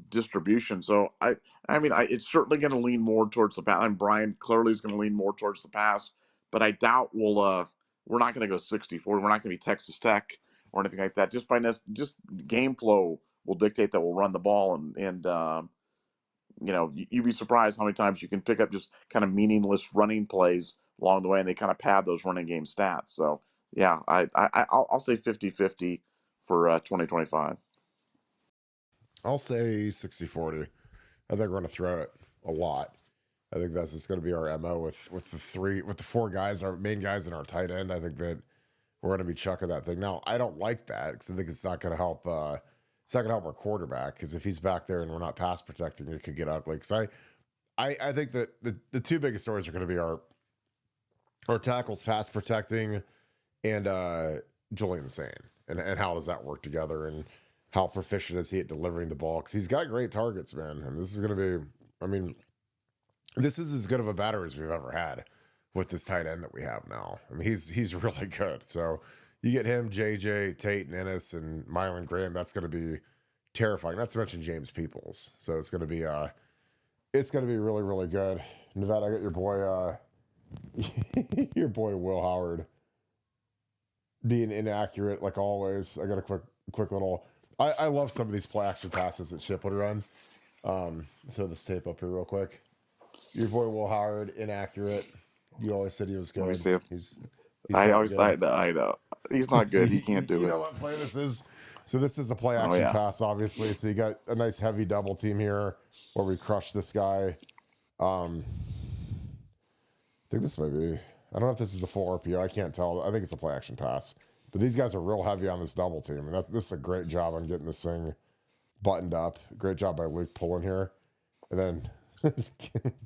distribution. So I mean, it's certainly going to lean more towards the pass. And Brian clearly is going to lean more towards the pass, but I doubt we're not going to go 60-40. We're not going to be Texas Tech or anything like that. Just game flow will dictate that we'll run the ball, and you'd be surprised how many times you can pick up just kind of meaningless running plays along the way, and they kind of pad those running game stats. So yeah, I'll say 50-50 for 2025. I'll say 60-40. I think we're going to throw it a lot. I think that's just going to be our MO with the 4 guys, our main guys and our tight end. I think that we're going to be chucking that thing. Now, I don't like that because I think it's not going to help. It's not going to help our quarterback because if he's back there and we're not pass protecting, it could get ugly. Because I think that the 2 biggest stories are going to be our tackles pass protecting and Julian Sane and how does that work together and how proficient is he at delivering the ball? Because he's got great targets, man. And this is going to be, I mean, this is as good of a batter as we've ever had with this tight end that we have now. I mean, he's really good. So you get him, JJ, Tate, and Ennis, and Mylan Graham. That's going to be terrifying. Not to mention James Peoples. So it's going to be really, really good. Nevada, I got your boy, your boy Will Howard being inaccurate like always. I got a quick little. I love some of these play action passes that Chip would run. Throw this tape up here real quick. Your boy Will Howard, inaccurate. You always said he was good. Let me see him. I know. He's not good. He can't do it. You know what play this is? So this is a play action pass, obviously. So you got a nice heavy double team here where we crush this guy. I think this might be. I don't know if this is a full RPO. I can't tell. I think it's a play action pass. But these guys are real heavy on this double team. And this is a great job on getting this thing buttoned up. Great job by Luke pulling here. And then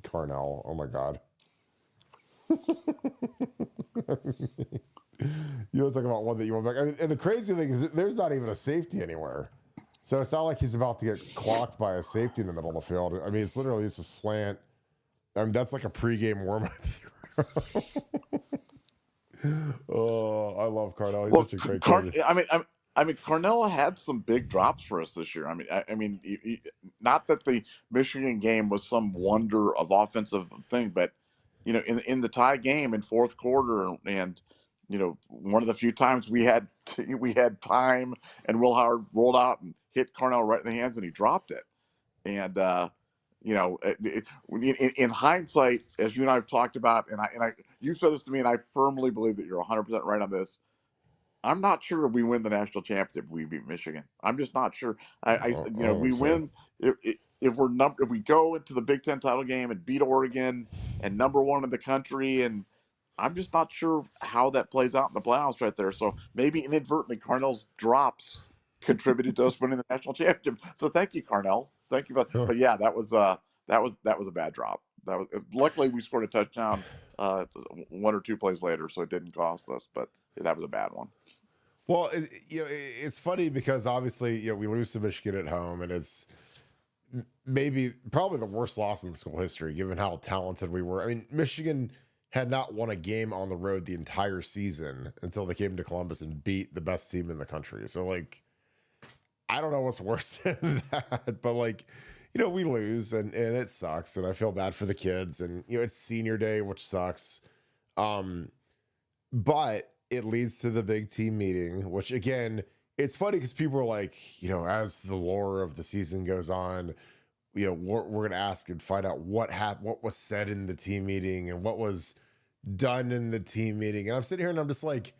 Carnell. Oh, my God. You want to talk about one that you want back? I mean, and the crazy thing is there's not even a safety anywhere. So it's not like he's about to get clocked by a safety in the middle of the field. I mean, it's literally just a slant. I mean, that's like a pregame warm-up throw. Oh, I love Carnell. He's such a great coach. I mean, Carnell had some big drops for us this year. I mean, not that the Michigan game was some wonder of offensive thing, but in the tie game in fourth quarter, and one of the few times we had time, and Will Howard rolled out and hit Carnell right in the hands, and he dropped it. And in hindsight, as you and I have talked about, and you said this to me, and I firmly believe that you're 100% right on this. I'm not sure if we win the national championship, we beat Michigan. I'm just not sure. I I you know, if don't we think so. win, if we go into the Big Ten title game and beat Oregon and #1 in the country, and I'm just not sure how that plays out in the playoffs right there. So maybe inadvertently, Carnell's drops contributed to us winning the national championship. So thank you, Carnell. Thank you, Huh. but yeah, that was a bad drop. That was luckily we scored a touchdown 1 or 2 plays later, so it didn't cost us. But that was a bad one. Well, it's funny because obviously, we lose to Michigan at home, and it's probably the worst loss in school history, given how talented we were. I mean, Michigan had not won a game on the road the entire season until they came to Columbus and beat the best team in the country. So, like, I don't know what's worse than that, but like, we lose and it sucks, and I feel bad for the kids, and it's senior day, which sucks. Um, but it leads to the big team meeting, which again, it's funny because people are like, as the lore of the season goes on, we're gonna ask and find out what happened, what was said in the team meeting, and what was done in the team meeting. And I'm sitting here and I'm just like,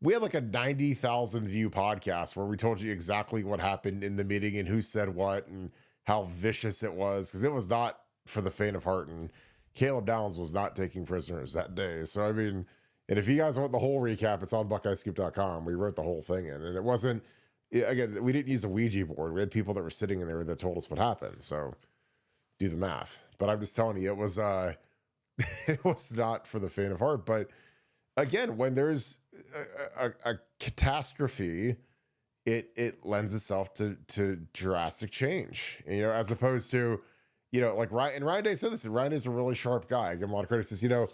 we had like a 90,000 view podcast where we told you exactly what happened in the meeting and who said what and how vicious it was, because it was not for the faint of heart. And Caleb Downs was not taking prisoners that day. So, I mean, and if you guys want the whole recap, it's on buckeyescoop.com. We wrote the whole thing in, and it wasn't, again, we didn't use a Ouija board. We had people that were sitting in there that told us what happened. So do the math. But I'm just telling you, it was, it was not for the faint of heart. But again, when there's a catastrophe, it lends itself to drastic change, as opposed to, like Ryan, and Ryan Day said this, and Ryan is a really sharp guy. I give him a lot of credit. He says,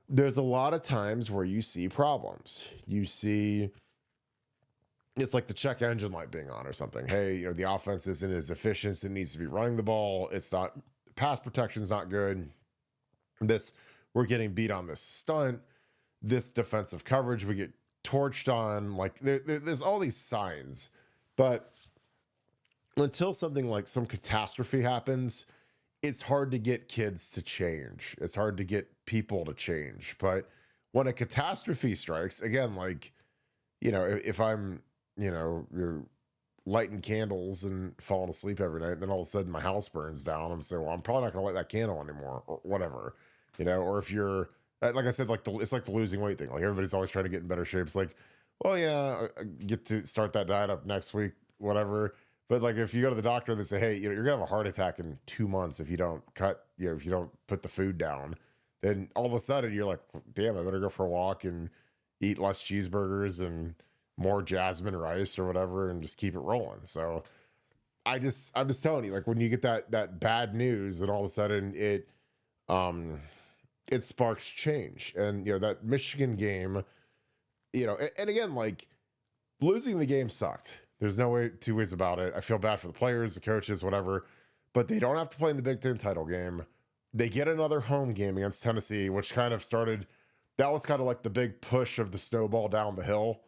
there's a lot of times where you see problems. You see, it's like the check engine light being on or something. Hey, the offense isn't as efficient as it needs to be running the ball. It's not, pass protection's not good. We're getting beat on this stunt. This defensive coverage, we get torched on. Like there's all these signs, but until something like some catastrophe happens, it's hard to get kids to change. It's hard to get people to change. But when a catastrophe strikes, again, like, if I'm, you're lighting candles and falling asleep every night, and then all of a sudden my house burns down, I'm saying, well, I'm probably not going to light that candle anymore, or whatever, or if you're, like I said, it's like the losing weight thing. Like everybody's always trying to get in better shape. It's like, well, yeah, I get to start that diet up next week, whatever. But like, if you go to the doctor and they say, hey, you're gonna have a heart attack in 2 months if you don't if you don't put the food down, then all of a sudden you're like, damn, I better go for a walk and eat less cheeseburgers and more jasmine rice or whatever, and just keep it rolling. So I'm just telling you, like, when you get that bad news, and all of a sudden it sparks change. And that Michigan game, and again, like, losing the game sucked. There's no two ways about it. I feel bad for the players, the coaches, whatever, but they don't have to play in the Big Ten title game. They get another home game against Tennessee, which kind of started, that was kind of like the big push of the snowball down the hill,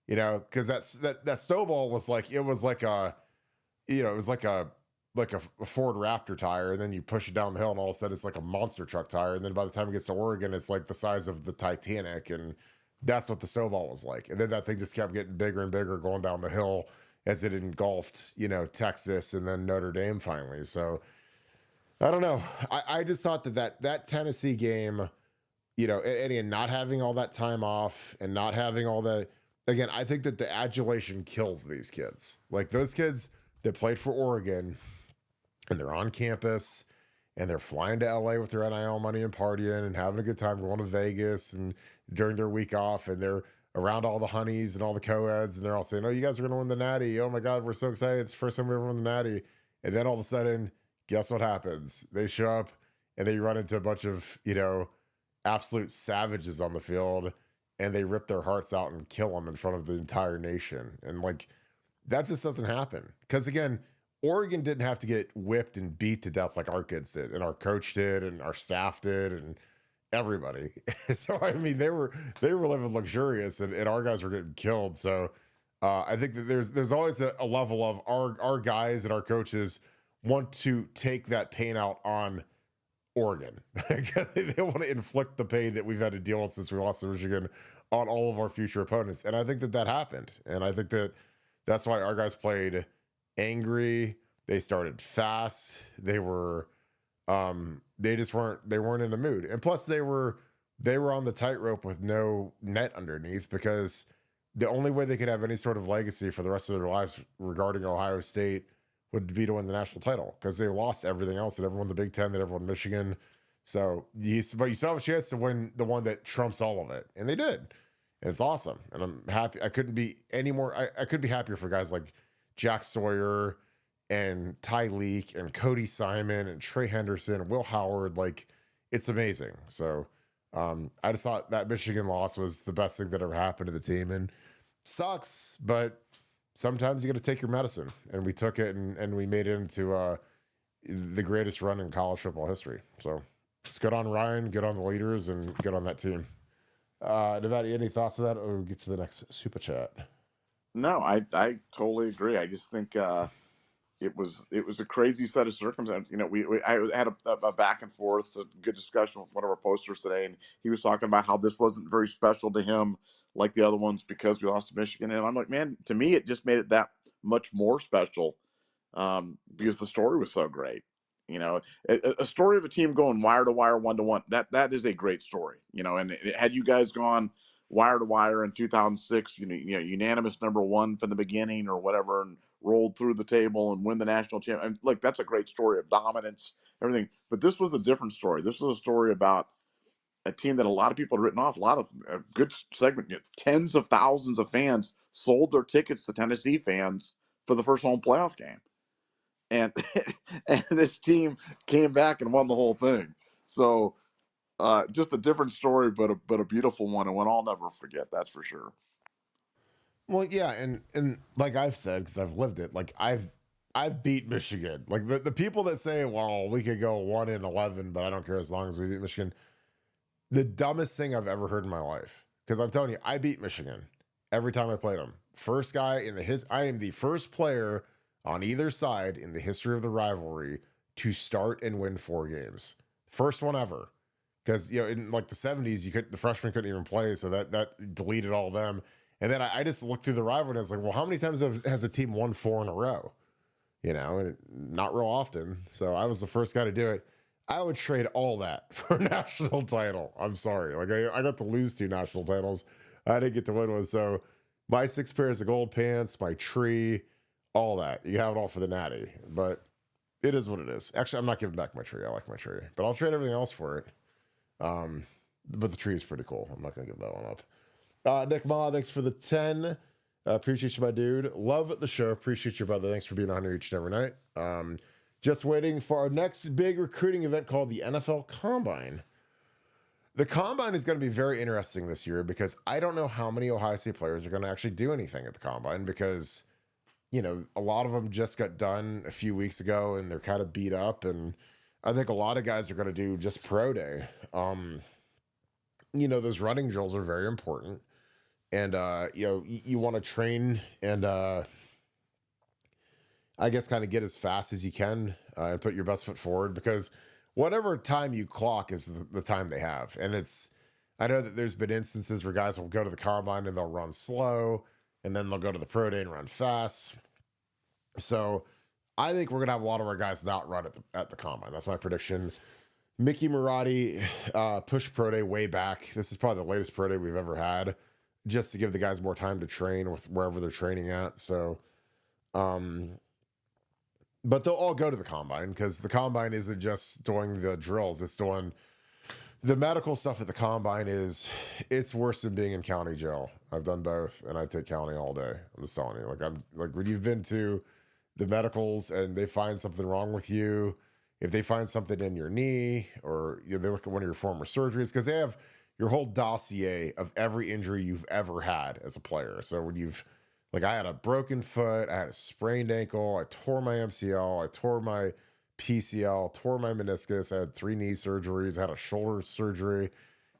because that snowball was like, it was like a Ford Raptor tire, and then you push it down the hill, and all of a sudden it's like a monster truck tire, and then by the time it gets to Oregon, it's like the size of the Titanic, and that's what the snowball was like. And then that thing just kept getting bigger and bigger going down the hill as it engulfed, Texas and then Notre Dame finally. So I don't know. I just thought that Tennessee game, and not having all that time off and not having all that, again, I think that the adulation kills these kids. Like those kids that played for Oregon, and they're on campus, and they're flying to LA with their NIL money and partying and having a good time, going to Vegas and during their week off, and they're around all the honeys and all the co-eds, and they're all saying, oh, you guys are going to win the Natty. Oh my God, we're so excited. It's the first time we ever won the Natty. And then all of a sudden, guess what happens? They show up and they run into a bunch of, absolute savages on the field, and they rip their hearts out and kill them in front of the entire nation. And like, that just doesn't happen. Because again, Oregon didn't have to get whipped and beat to death like our kids did, and our coach did, and our staff did, and everybody. So I mean, they were living luxurious, and our guys were getting killed. So I think that there's always a level of our guys and our coaches want to take that pain out on Oregon. They want to inflict the pain that we've had to deal with since we lost to Michigan on all of our future opponents. And I think that happened. And I think that that's why our guys played angry. They started fast. They just weren't in the mood. And plus they were on the tightrope with no net underneath, because the only way they could have any sort of legacy for the rest of their lives regarding Ohio State would be to win the national title, because they lost everything else. They never won the Big Ten, they never won Michigan. So but you still have a chance to win the one that trumps all of it. And they did. And it's awesome. And I'm happy. I couldn't be any more. I could be happier for guys like Jack Sawyer and Ty Leak and Cody Simon and Trey Henderson and Will Howard. Like, it's amazing. So I just thought that Michigan loss was the best thing that ever happened to the team. And sucks, but sometimes you got to take your medicine. And we took it, and we made it into the greatest run in college football history. So it's good on Ryan, good on the leaders, and good on that team. Nevada, any thoughts of that, or we'll get to the next super chat? No, I totally agree. I just think it was a crazy set of circumstances. You know, I had a back and forth, a good discussion with one of our posters today, and he was talking about how this wasn't very special to him like the other ones because we lost to Michigan. And I'm like, man, to me, it just made it that much more special because the story was so great. You know, a story of a team going wire to wire, 1-1. That is a great story. You know, and had you guys gone wire to wire in 2006, you know, unanimous number one from the beginning or whatever, and rolled through the table and win the national championship. And look, that's a great story of dominance, everything. But this was a different story. This was a story about a team that a lot of people had written off. A lot of good segment, you know, tens of thousands of fans sold their tickets to Tennessee fans for the first home playoff game. And and this team came back and won the whole thing. So just a different story, but a beautiful one, and one I'll never forget. That's for sure. Well, yeah, and like I've said, because I've lived it, like I've beat Michigan. Like the people that say, well, we could go 1-11, but I don't care as long as we beat Michigan. The dumbest thing I've ever heard in my life. Because I'm telling you, I beat Michigan every time I played them. First guy in I am the first player on either side in the history of the rivalry to start and win 4 games. First one ever. Because, you know, in like the 70s, the freshmen couldn't even play, so that deleted all of them. And then I just looked through the rivalry and I was like, well, how many times has a team won 4 in a row? You know, and not real often. So I was the first guy to do it. I would trade all that for a national title. I'm sorry. Like I got to lose 2 national titles. I didn't get to win one. So my 6 pairs of gold pants, my tree, all that. You have it all for the natty. But it is what it is. Actually, I'm not giving back my tree. I like my tree. But I'll trade everything else for it. But the tree is pretty cool. I'm not going to give that one up. Nick Ma, thanks for the 10. Appreciate you, my dude. Love the show. Appreciate you, brother. Thanks for being on here each and every night. Just waiting for our next big recruiting event called the NFL Combine. The Combine is going to be very interesting this year because I don't know how many Ohio State players are going to actually do anything at the Combine because, you know, a lot of them just got done a few weeks ago and they're kind of beat up. And I think a lot of guys are going to do just pro day. You know, those running drills are very important. And, you know, you want to train and, I guess kind of get as fast as you can and put your best foot forward because whatever time you clock is the time they have. And I know that there's been instances where guys will go to the Combine and they'll run slow and then they'll go to the pro day and run fast. So I think we're going to have a lot of our guys not run at the Combine. That's my prediction. Mickey Marotti pushed pro day way back. This is probably the latest pro day we've ever had just to give the guys more time to train with wherever they're training at. So, but they'll all go to the Combine because the Combine isn't just doing the drills. It's doing the medical stuff at the Combine. It's worse than being in county jail. I've done both and I take county all day. I'm just telling you, like when you've been to the medicals and they find something wrong with you, if they find something in your knee or they look at one of your former surgeries, because they have your whole dossier of every injury you've ever had as a player. So when I had a broken foot, I had a sprained ankle, I tore my MCL, I tore my PCL, tore my meniscus, I had 3 knee surgeries, I had a shoulder surgery.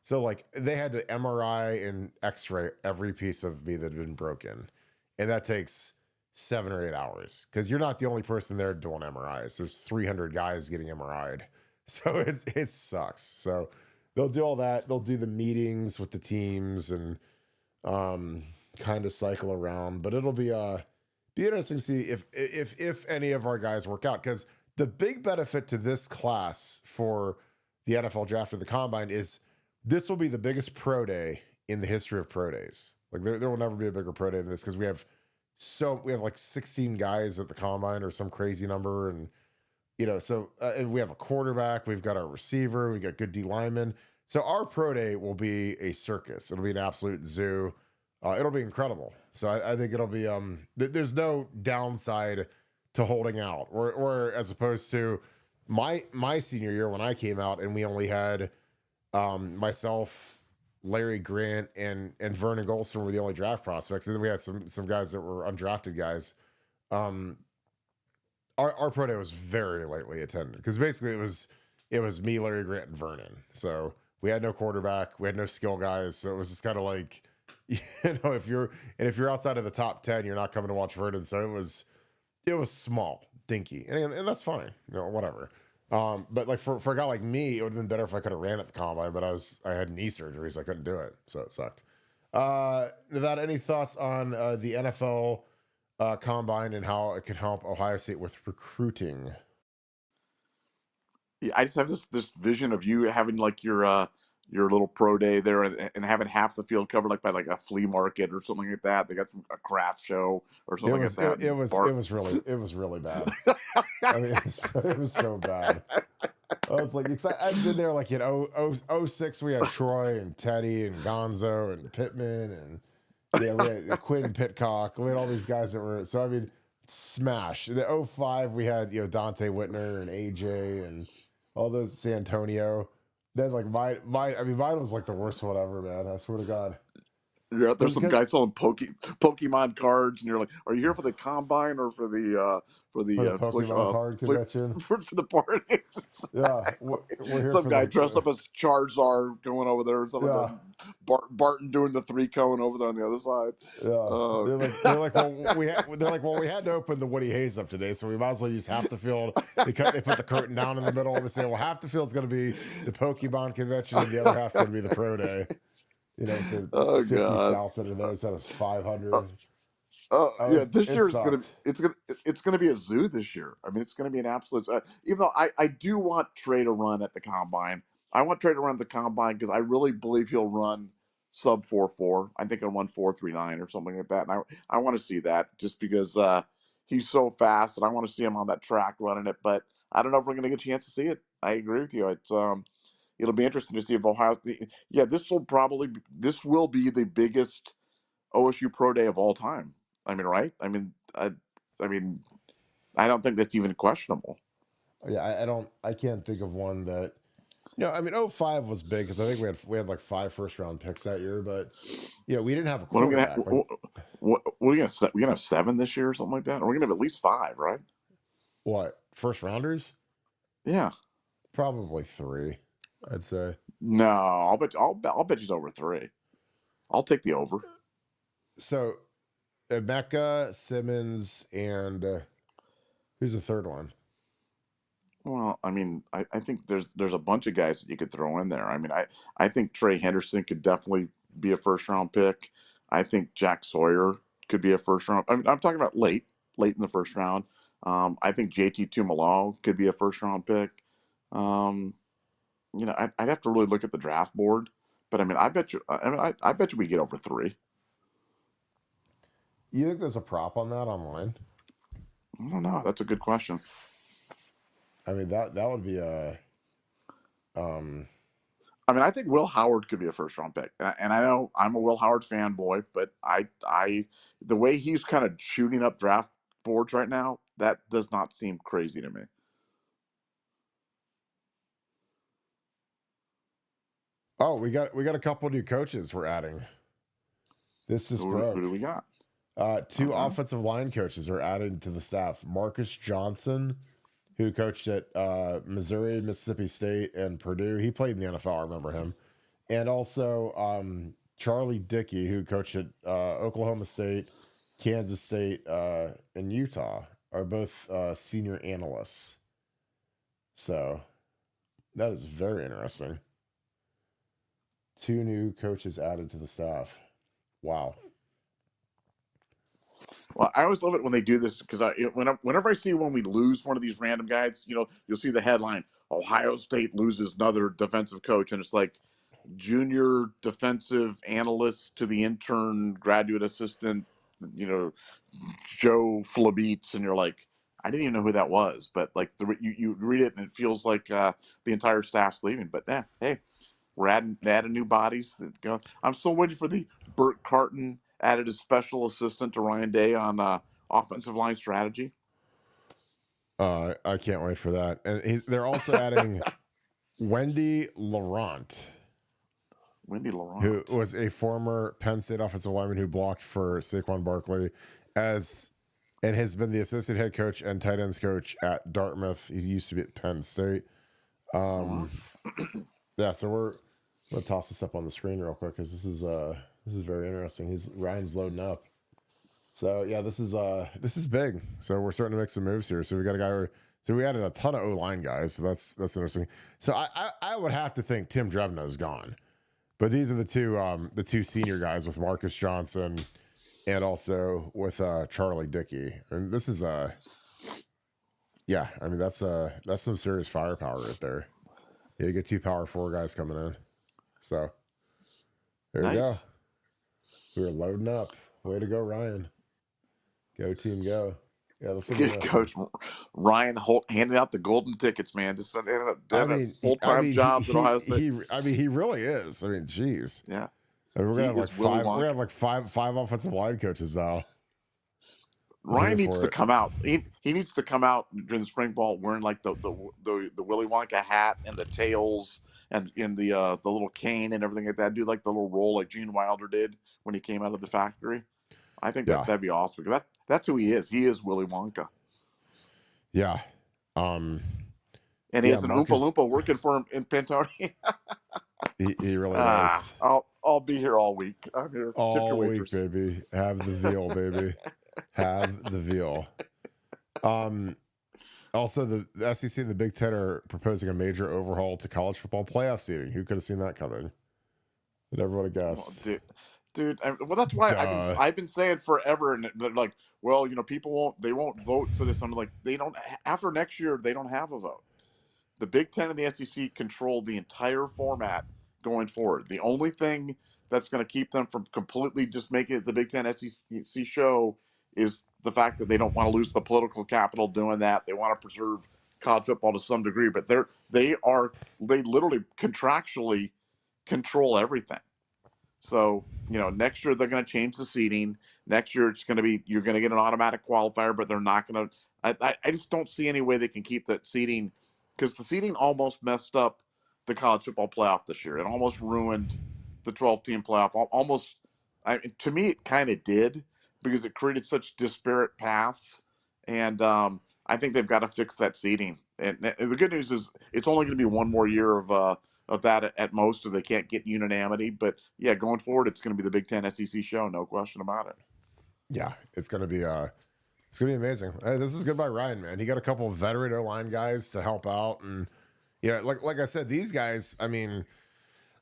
So like they had to MRI and X-ray every piece of me that had been broken. And that takes 7 or 8 hours because you're not the only person there doing MRIs. There's 300 guys getting MRI'd. So it sucks. So they'll do all that. They'll do the meetings with the teams and kind of cycle around. But it'll be interesting to see if any of our guys work out, because the big benefit to this class for the NFL draft or the combine is this will be the biggest pro day in the history of pro days. Like there will never be a bigger pro day than this, because we have like 16 guys at the combine or some crazy number, and and we have a quarterback, we've got our receiver, we got good D linemen. So our pro day will be a circus. It'll be an absolute zoo. It'll be incredible. So I think it'll be there's no downside to holding out, or as opposed to my senior year when I came out and we only had myself, Larry Grant, and Vernon Golston were the only draft prospects, and then we had some guys that were undrafted guys. Our pro day was very lightly attended, because basically it was me, Larry Grant, and Vernon. So we had no quarterback, we had no skill guys, so it was just kind of like, if you're outside of the top 10, you're not coming to watch Vernon. So it was small, dinky, and that's fine, whatever. But like for a guy like me, it would have been better if I could have ran at the combine, but I had knee surgery, so I couldn't do it, so it sucked. Nevada, any thoughts on the NFL combine and how it could help Ohio State with recruiting? Yeah, I just have this vision of you having like your little pro day there, and having half the field covered like by like a flea market or something like that. They got a craft show or something like that. It was really bad. I mean, it was so bad. I was like, I've been there like in 06, we had Troy and Teddy and Gonzo and Pittman, and we had Quinn Pitcock. We had all these guys that were, so I mean, smash. In the 05, we had Dante Whitner and AJ and all those, Santonio. Then like mine was like the worst one ever, man. I swear to God. You're out there, some guy selling Pokemon cards, and you're like, "Are you here for the combine or for the Pokemon card convention for the party?" Yeah, we're here some for guy dressed up as Charizard going over there, or something. Yeah. Barton doing the 3 cone over there on the other side. They're like, well, we had to open the Woody Hayes up today, so we might as well use half the field. They put the curtain down in the middle, and they say, well, half the field's going to be the Pokemon convention, and the other half's going to be the pro day. The 50,000 of those out of 500. This year it's gonna be a zoo this year. I mean, it's gonna be an absolute. Even though I do want Trey to run at the combine, I want Trey to run at the combine because I really believe he'll run sub 4.4. I think he'll run 4.39 or something like that. And I want to see that just because he's so fast, and I want to see him on that track running it. But I don't know if we're gonna get a chance to see it. I agree with you. It'll be interesting to see if Ohio State. Yeah, this will be the biggest OSU pro day of all time. I mean, right? I mean, I don't think that's even questionable. Yeah, I can't think of one that, I mean, 05 was big because I think we had like 5 first-round picks that year, but we didn't have a quarterback. What are we gonna set? We're gonna have 7 this year or something like that. Or we're gonna have at least 5, right? What, first rounders? Yeah, probably 3, I'd say. No, I'll bet he's over 3. I'll take the over. So, Emeka, Simmons, and who's the third one? Well, I mean, I think there's a bunch of guys that you could throw in there. I mean, I think Trey Henderson could definitely be a first round pick. I think Jack Sawyer could be a first round. I mean, I'm talking about late in the first round. I think JT Tuimoloau could be a first round pick. I'd have to really look at the draft board, but I mean, I bet you we get over 3. You think there's a prop on that online? I don't know. That's a good question. I mean, that would be a. I mean, I think Will Howard could be a first round pick, and I know I'm a Will Howard fanboy, but the way he's kind of shooting up draft boards right now, that does not seem crazy to me. Oh, we got a couple new coaches we're adding. This is who do we got? 2 offensive line coaches are added to the staff. Marcus Johnson, who coached at Missouri, Mississippi State, and Purdue. He played in the NFL, I remember him. And also Charlie Dickey, who coached at Oklahoma State, Kansas State, and Utah, are both senior analysts. So that is very interesting. 2 new coaches added to the staff. Wow. Well, I always love it when they do this because whenever I see when we lose one of these random guys, you'll see the headline: Ohio State loses another defensive coach, and it's like junior defensive analyst to the intern graduate assistant, you know, Joe Flabeats, and you're like, I didn't even know who that was, but like you read it and it feels like the entire staff's leaving. But yeah, hey, we're adding new bodies. I'm still waiting for the Burt Carton added as special assistant to Ryan Day on offensive line strategy. I can't wait for that. And they're also adding Wendy Laurent. Wendy Laurent, who was a former Penn State offensive lineman who blocked for Saquon Barkley, and has been the assistant head coach and tight ends coach at Dartmouth. He used to be at Penn State. Yeah, so we'll toss this up on the screen real quick because this is very interesting. Ryan's loading up. So yeah, this is big. So we're starting to make some moves here. So we got a guy. So we added a ton of O-line guys. So that's interesting. So I would have to think Tim Drevno is gone. But these are the two senior guys with Marcus Johnson and also with Charlie Dickey. And this is yeah, I mean that's some serious firepower right there. Yeah, you get 2 Power 4 guys coming in. So there you go. We're loading up. Way to go, Ryan. Go team, go. Yeah, let's Coach Ryan Holt handing out the golden tickets, man. Just full-time jobs at Ohio State. He really is. I mean, geez. Yeah. I mean, we're gonna have like five offensive line coaches now. Ryan needs to come out. He needs to come out during the spring ball wearing like the Willy Wonka hat and the tails and in the little cane and everything like that. Do like the little roll like Gene Wilder did when he came out of the factory. I think that'd be awesome because that's who he is. He is Willy Wonka. Yeah. And he has an Oompa Loompa working for him in Pantone. he really does. I'll be here all week. I'm here all week, baby. Have the veal, baby. Have the veal. Also, the SEC and the Big Ten are proposing a major overhaul to college football playoff seeding. Who could have seen that coming? Did everyone guess? Dude, well, that's why I've been saying forever, and they're like, well, people won't vote for this. I'm like, they don't. After next year, they don't have a vote. The Big Ten and the SEC control the entire format going forward. The only thing that's going to keep them from completely just making it the Big Ten SEC show is the fact that they don't want to lose the political capital doing that. They want to preserve college football to some degree, but they literally contractually control everything. So, next year they're going to change the seating. Next year it's going to be, you're going to get an automatic qualifier, but they're not going to, I just don't see any way they can keep that seating, because the seating almost messed up the college football playoff this year. It almost ruined the 12-team playoff. To me, it kind of did, because it created such disparate paths. And I think they've got to fix that seating. And the good news is it's only going to be one more year of that at most, if they can't get unanimity. But yeah, going forward, it's going to be the Big Ten SEC show, no question about it. Yeah, it's going to be amazing. Hey, this is good by Ryan, man. He got a couple of veteran O-line guys to help out, and like I said, these guys. I mean,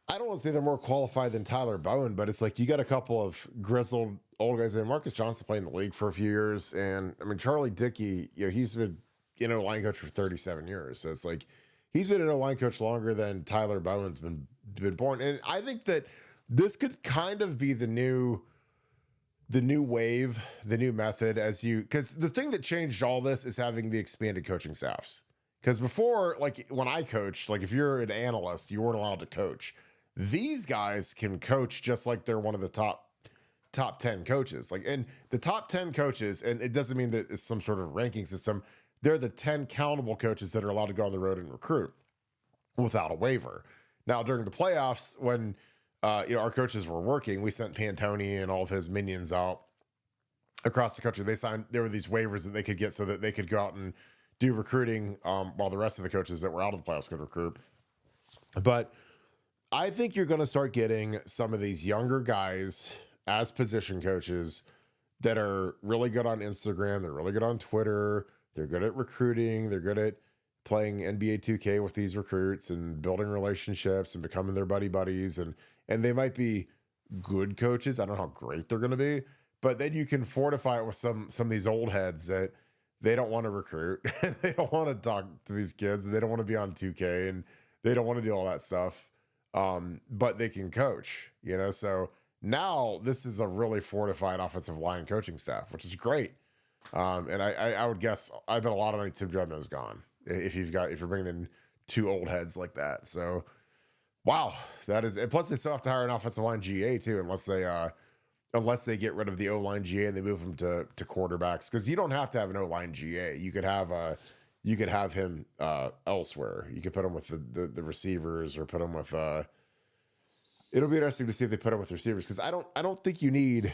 I don't want to say they're more qualified than Tyler Bowen, but it's like you got a couple of grizzled old guys. I mean, Marcus Johnson played in the league for a few years, and I mean Charlie Dickey, he's been line coach for 37 years, so it's like he's been an O-line coach longer than Tyler Bowen's been born. And I think that this could kind of be the new wave, the new method, because the thing that changed all this is having the expanded coaching staffs. Because before, like when I coached, like if you're an analyst, you weren't allowed to coach. These guys can coach just like they're one of the top 10 coaches. Like, and the top 10 coaches, and it doesn't mean that it's some sort of ranking system. They're the 10 countable coaches that are allowed to go on the road and recruit without a waiver. Now, during the playoffs, when our coaches were working, we sent Pantone and all of his minions out across the country. There were these waivers that they could get so that they could go out and do recruiting while the rest of the coaches that were out of the playoffs could recruit. But I think you're going to start getting some of these younger guys as position coaches that are really good on Instagram. They're really good on Twitter. They're good at recruiting. They're good at playing NBA 2K with these recruits and building relationships and becoming their buddies. And they might be good coaches. I don't know how great they're going to be, but then you can fortify it with some of these old heads that they don't want to recruit. They don't want to talk to these kids. They don't want to be on 2K, and they don't want to do all that stuff. But they can coach, so now this is a really fortified offensive line coaching staff, which is great. And I would guess, I bet a lot of money Tim Drevno is gone if you're bringing in two old heads like that. So, wow, that is. And plus, they still have to hire an offensive line GA too, unless they get rid of the O line GA and they move them to quarterbacks, because you don't have to have an O line GA. You could have him elsewhere. You could put him with the receivers, or put him with. It'll be interesting to see if they put him with receivers, because I don't think you need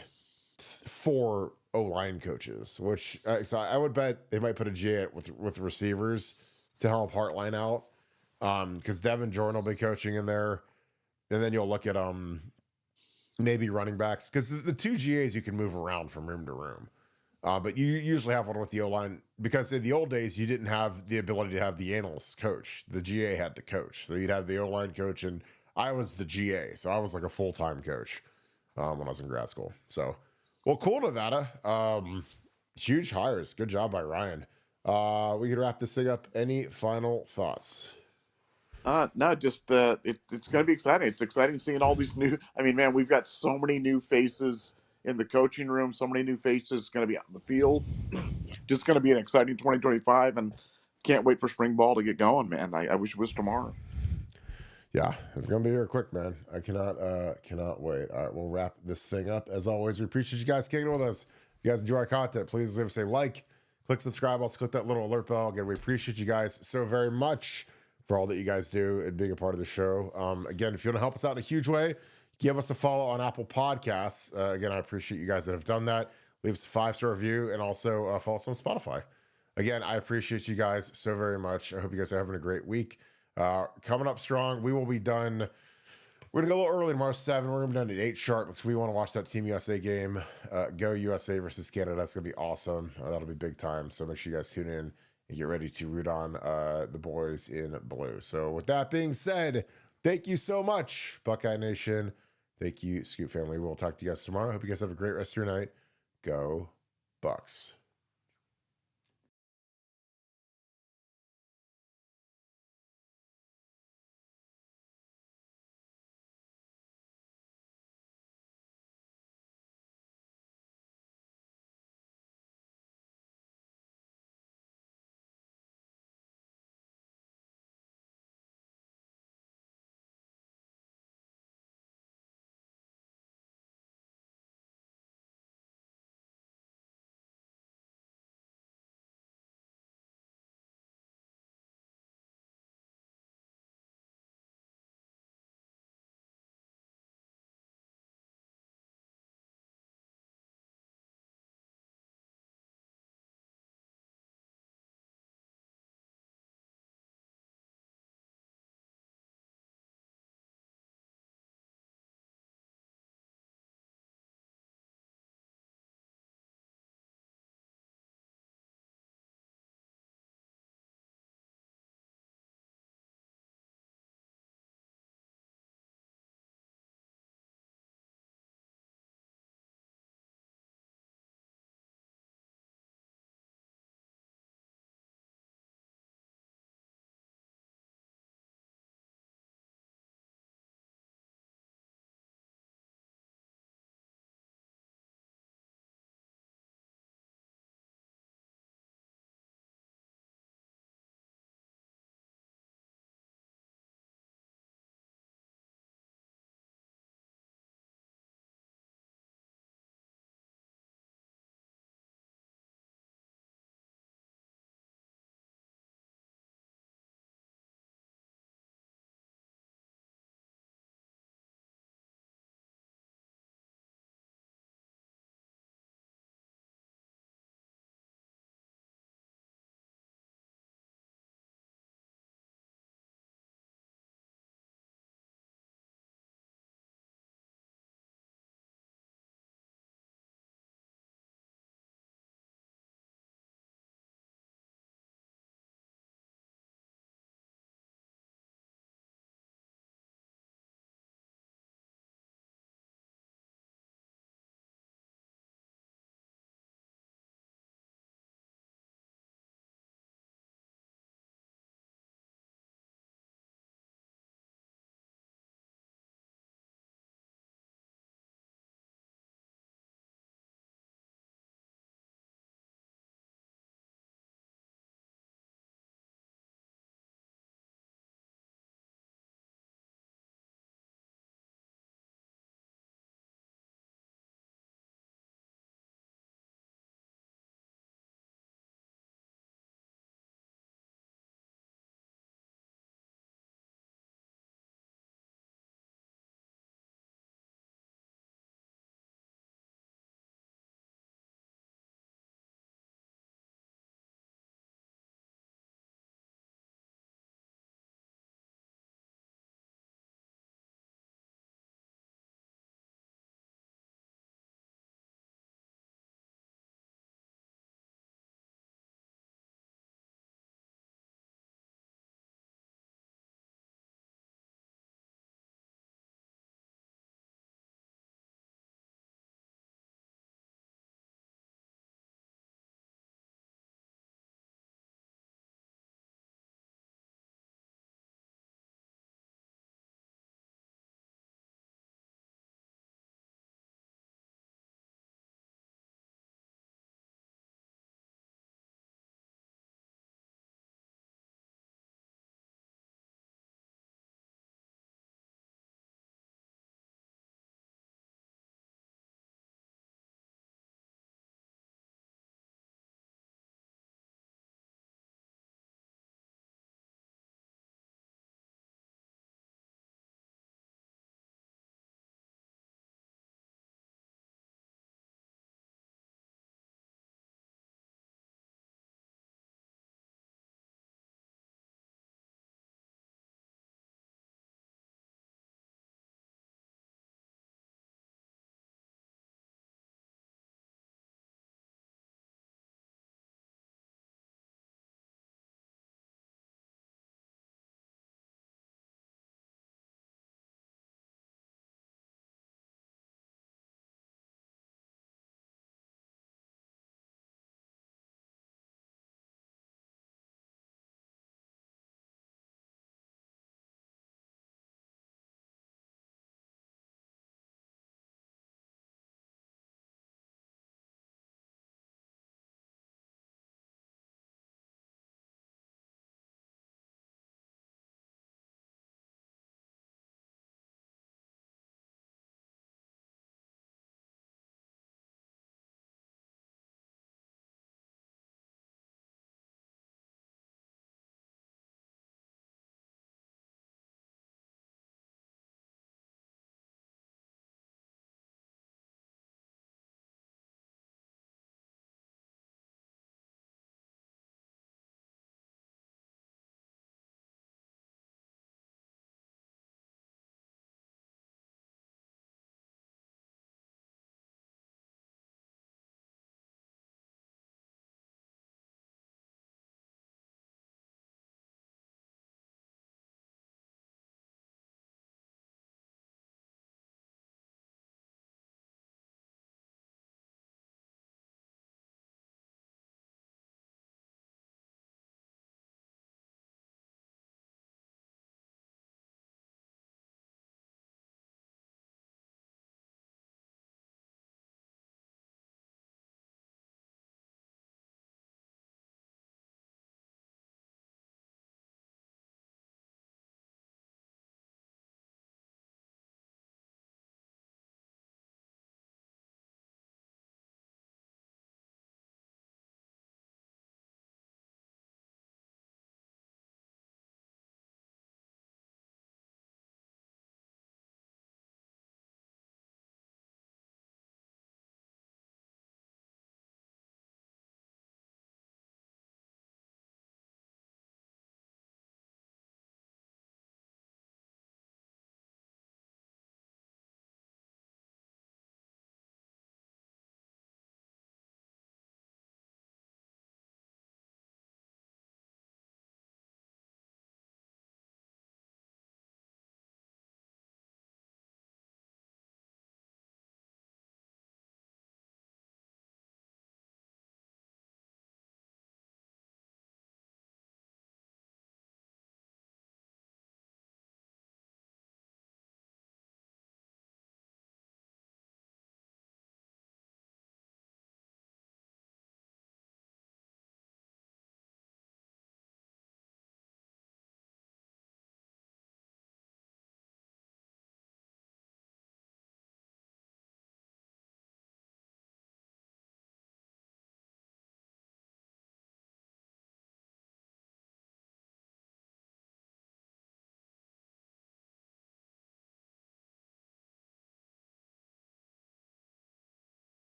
4 O-line coaches, which so I would bet they might put a GA with receivers to help Heartline out, because Devin Jordan will be coaching in there, and then you'll look at maybe running backs, because the 2 GAs you can move around from room to room, but you usually have one with the O-line, because in the old days you didn't have the ability to have the analyst coach. The GA had to coach, so you'd have the O-line coach, and I was the GA, so I was like a full-time coach when I was in grad school. So, well, cool, Nevada. Huge hires. Good job by Ryan. We could wrap this thing up. Any final thoughts? No, just it's going to be exciting. It's exciting seeing all these new. I mean, man, we've got so many new faces in the coaching room. So many new faces going to be out in the field. Just going to be an exciting 2025, and can't wait for spring ball to get going, man. I wish it was tomorrow. Yeah, it's gonna be here quick, man. I cannot wait. All right, we'll wrap this thing up. As always, we appreciate you guys kicking with us. If you guys enjoy our content, please leave us a like, click subscribe, also click that little alert bell. Again, we appreciate you guys so very much for all that you guys do and being a part of the show. Again, if you want to help us out in a huge way, give us a follow on Apple Podcasts. Again, I appreciate you guys that have done that. Leave us a 5-star review, and also follow us on Spotify. Again, I appreciate you guys so very much. I hope you guys are having a great week. Coming up strong. We will be done. We're gonna go a little early tomorrow, 7. We're gonna be done at 8 sharp, because we want to watch that Team USA game. Go USA versus Canada. That's gonna be awesome. That'll be big time. So make sure you guys tune in and get ready to root on the boys in blue. So with that being said, thank you so much, Buckeye Nation. Thank you, Scoop family. We'll talk to you guys tomorrow. Hope you guys have a great rest of your night. Go Bucks.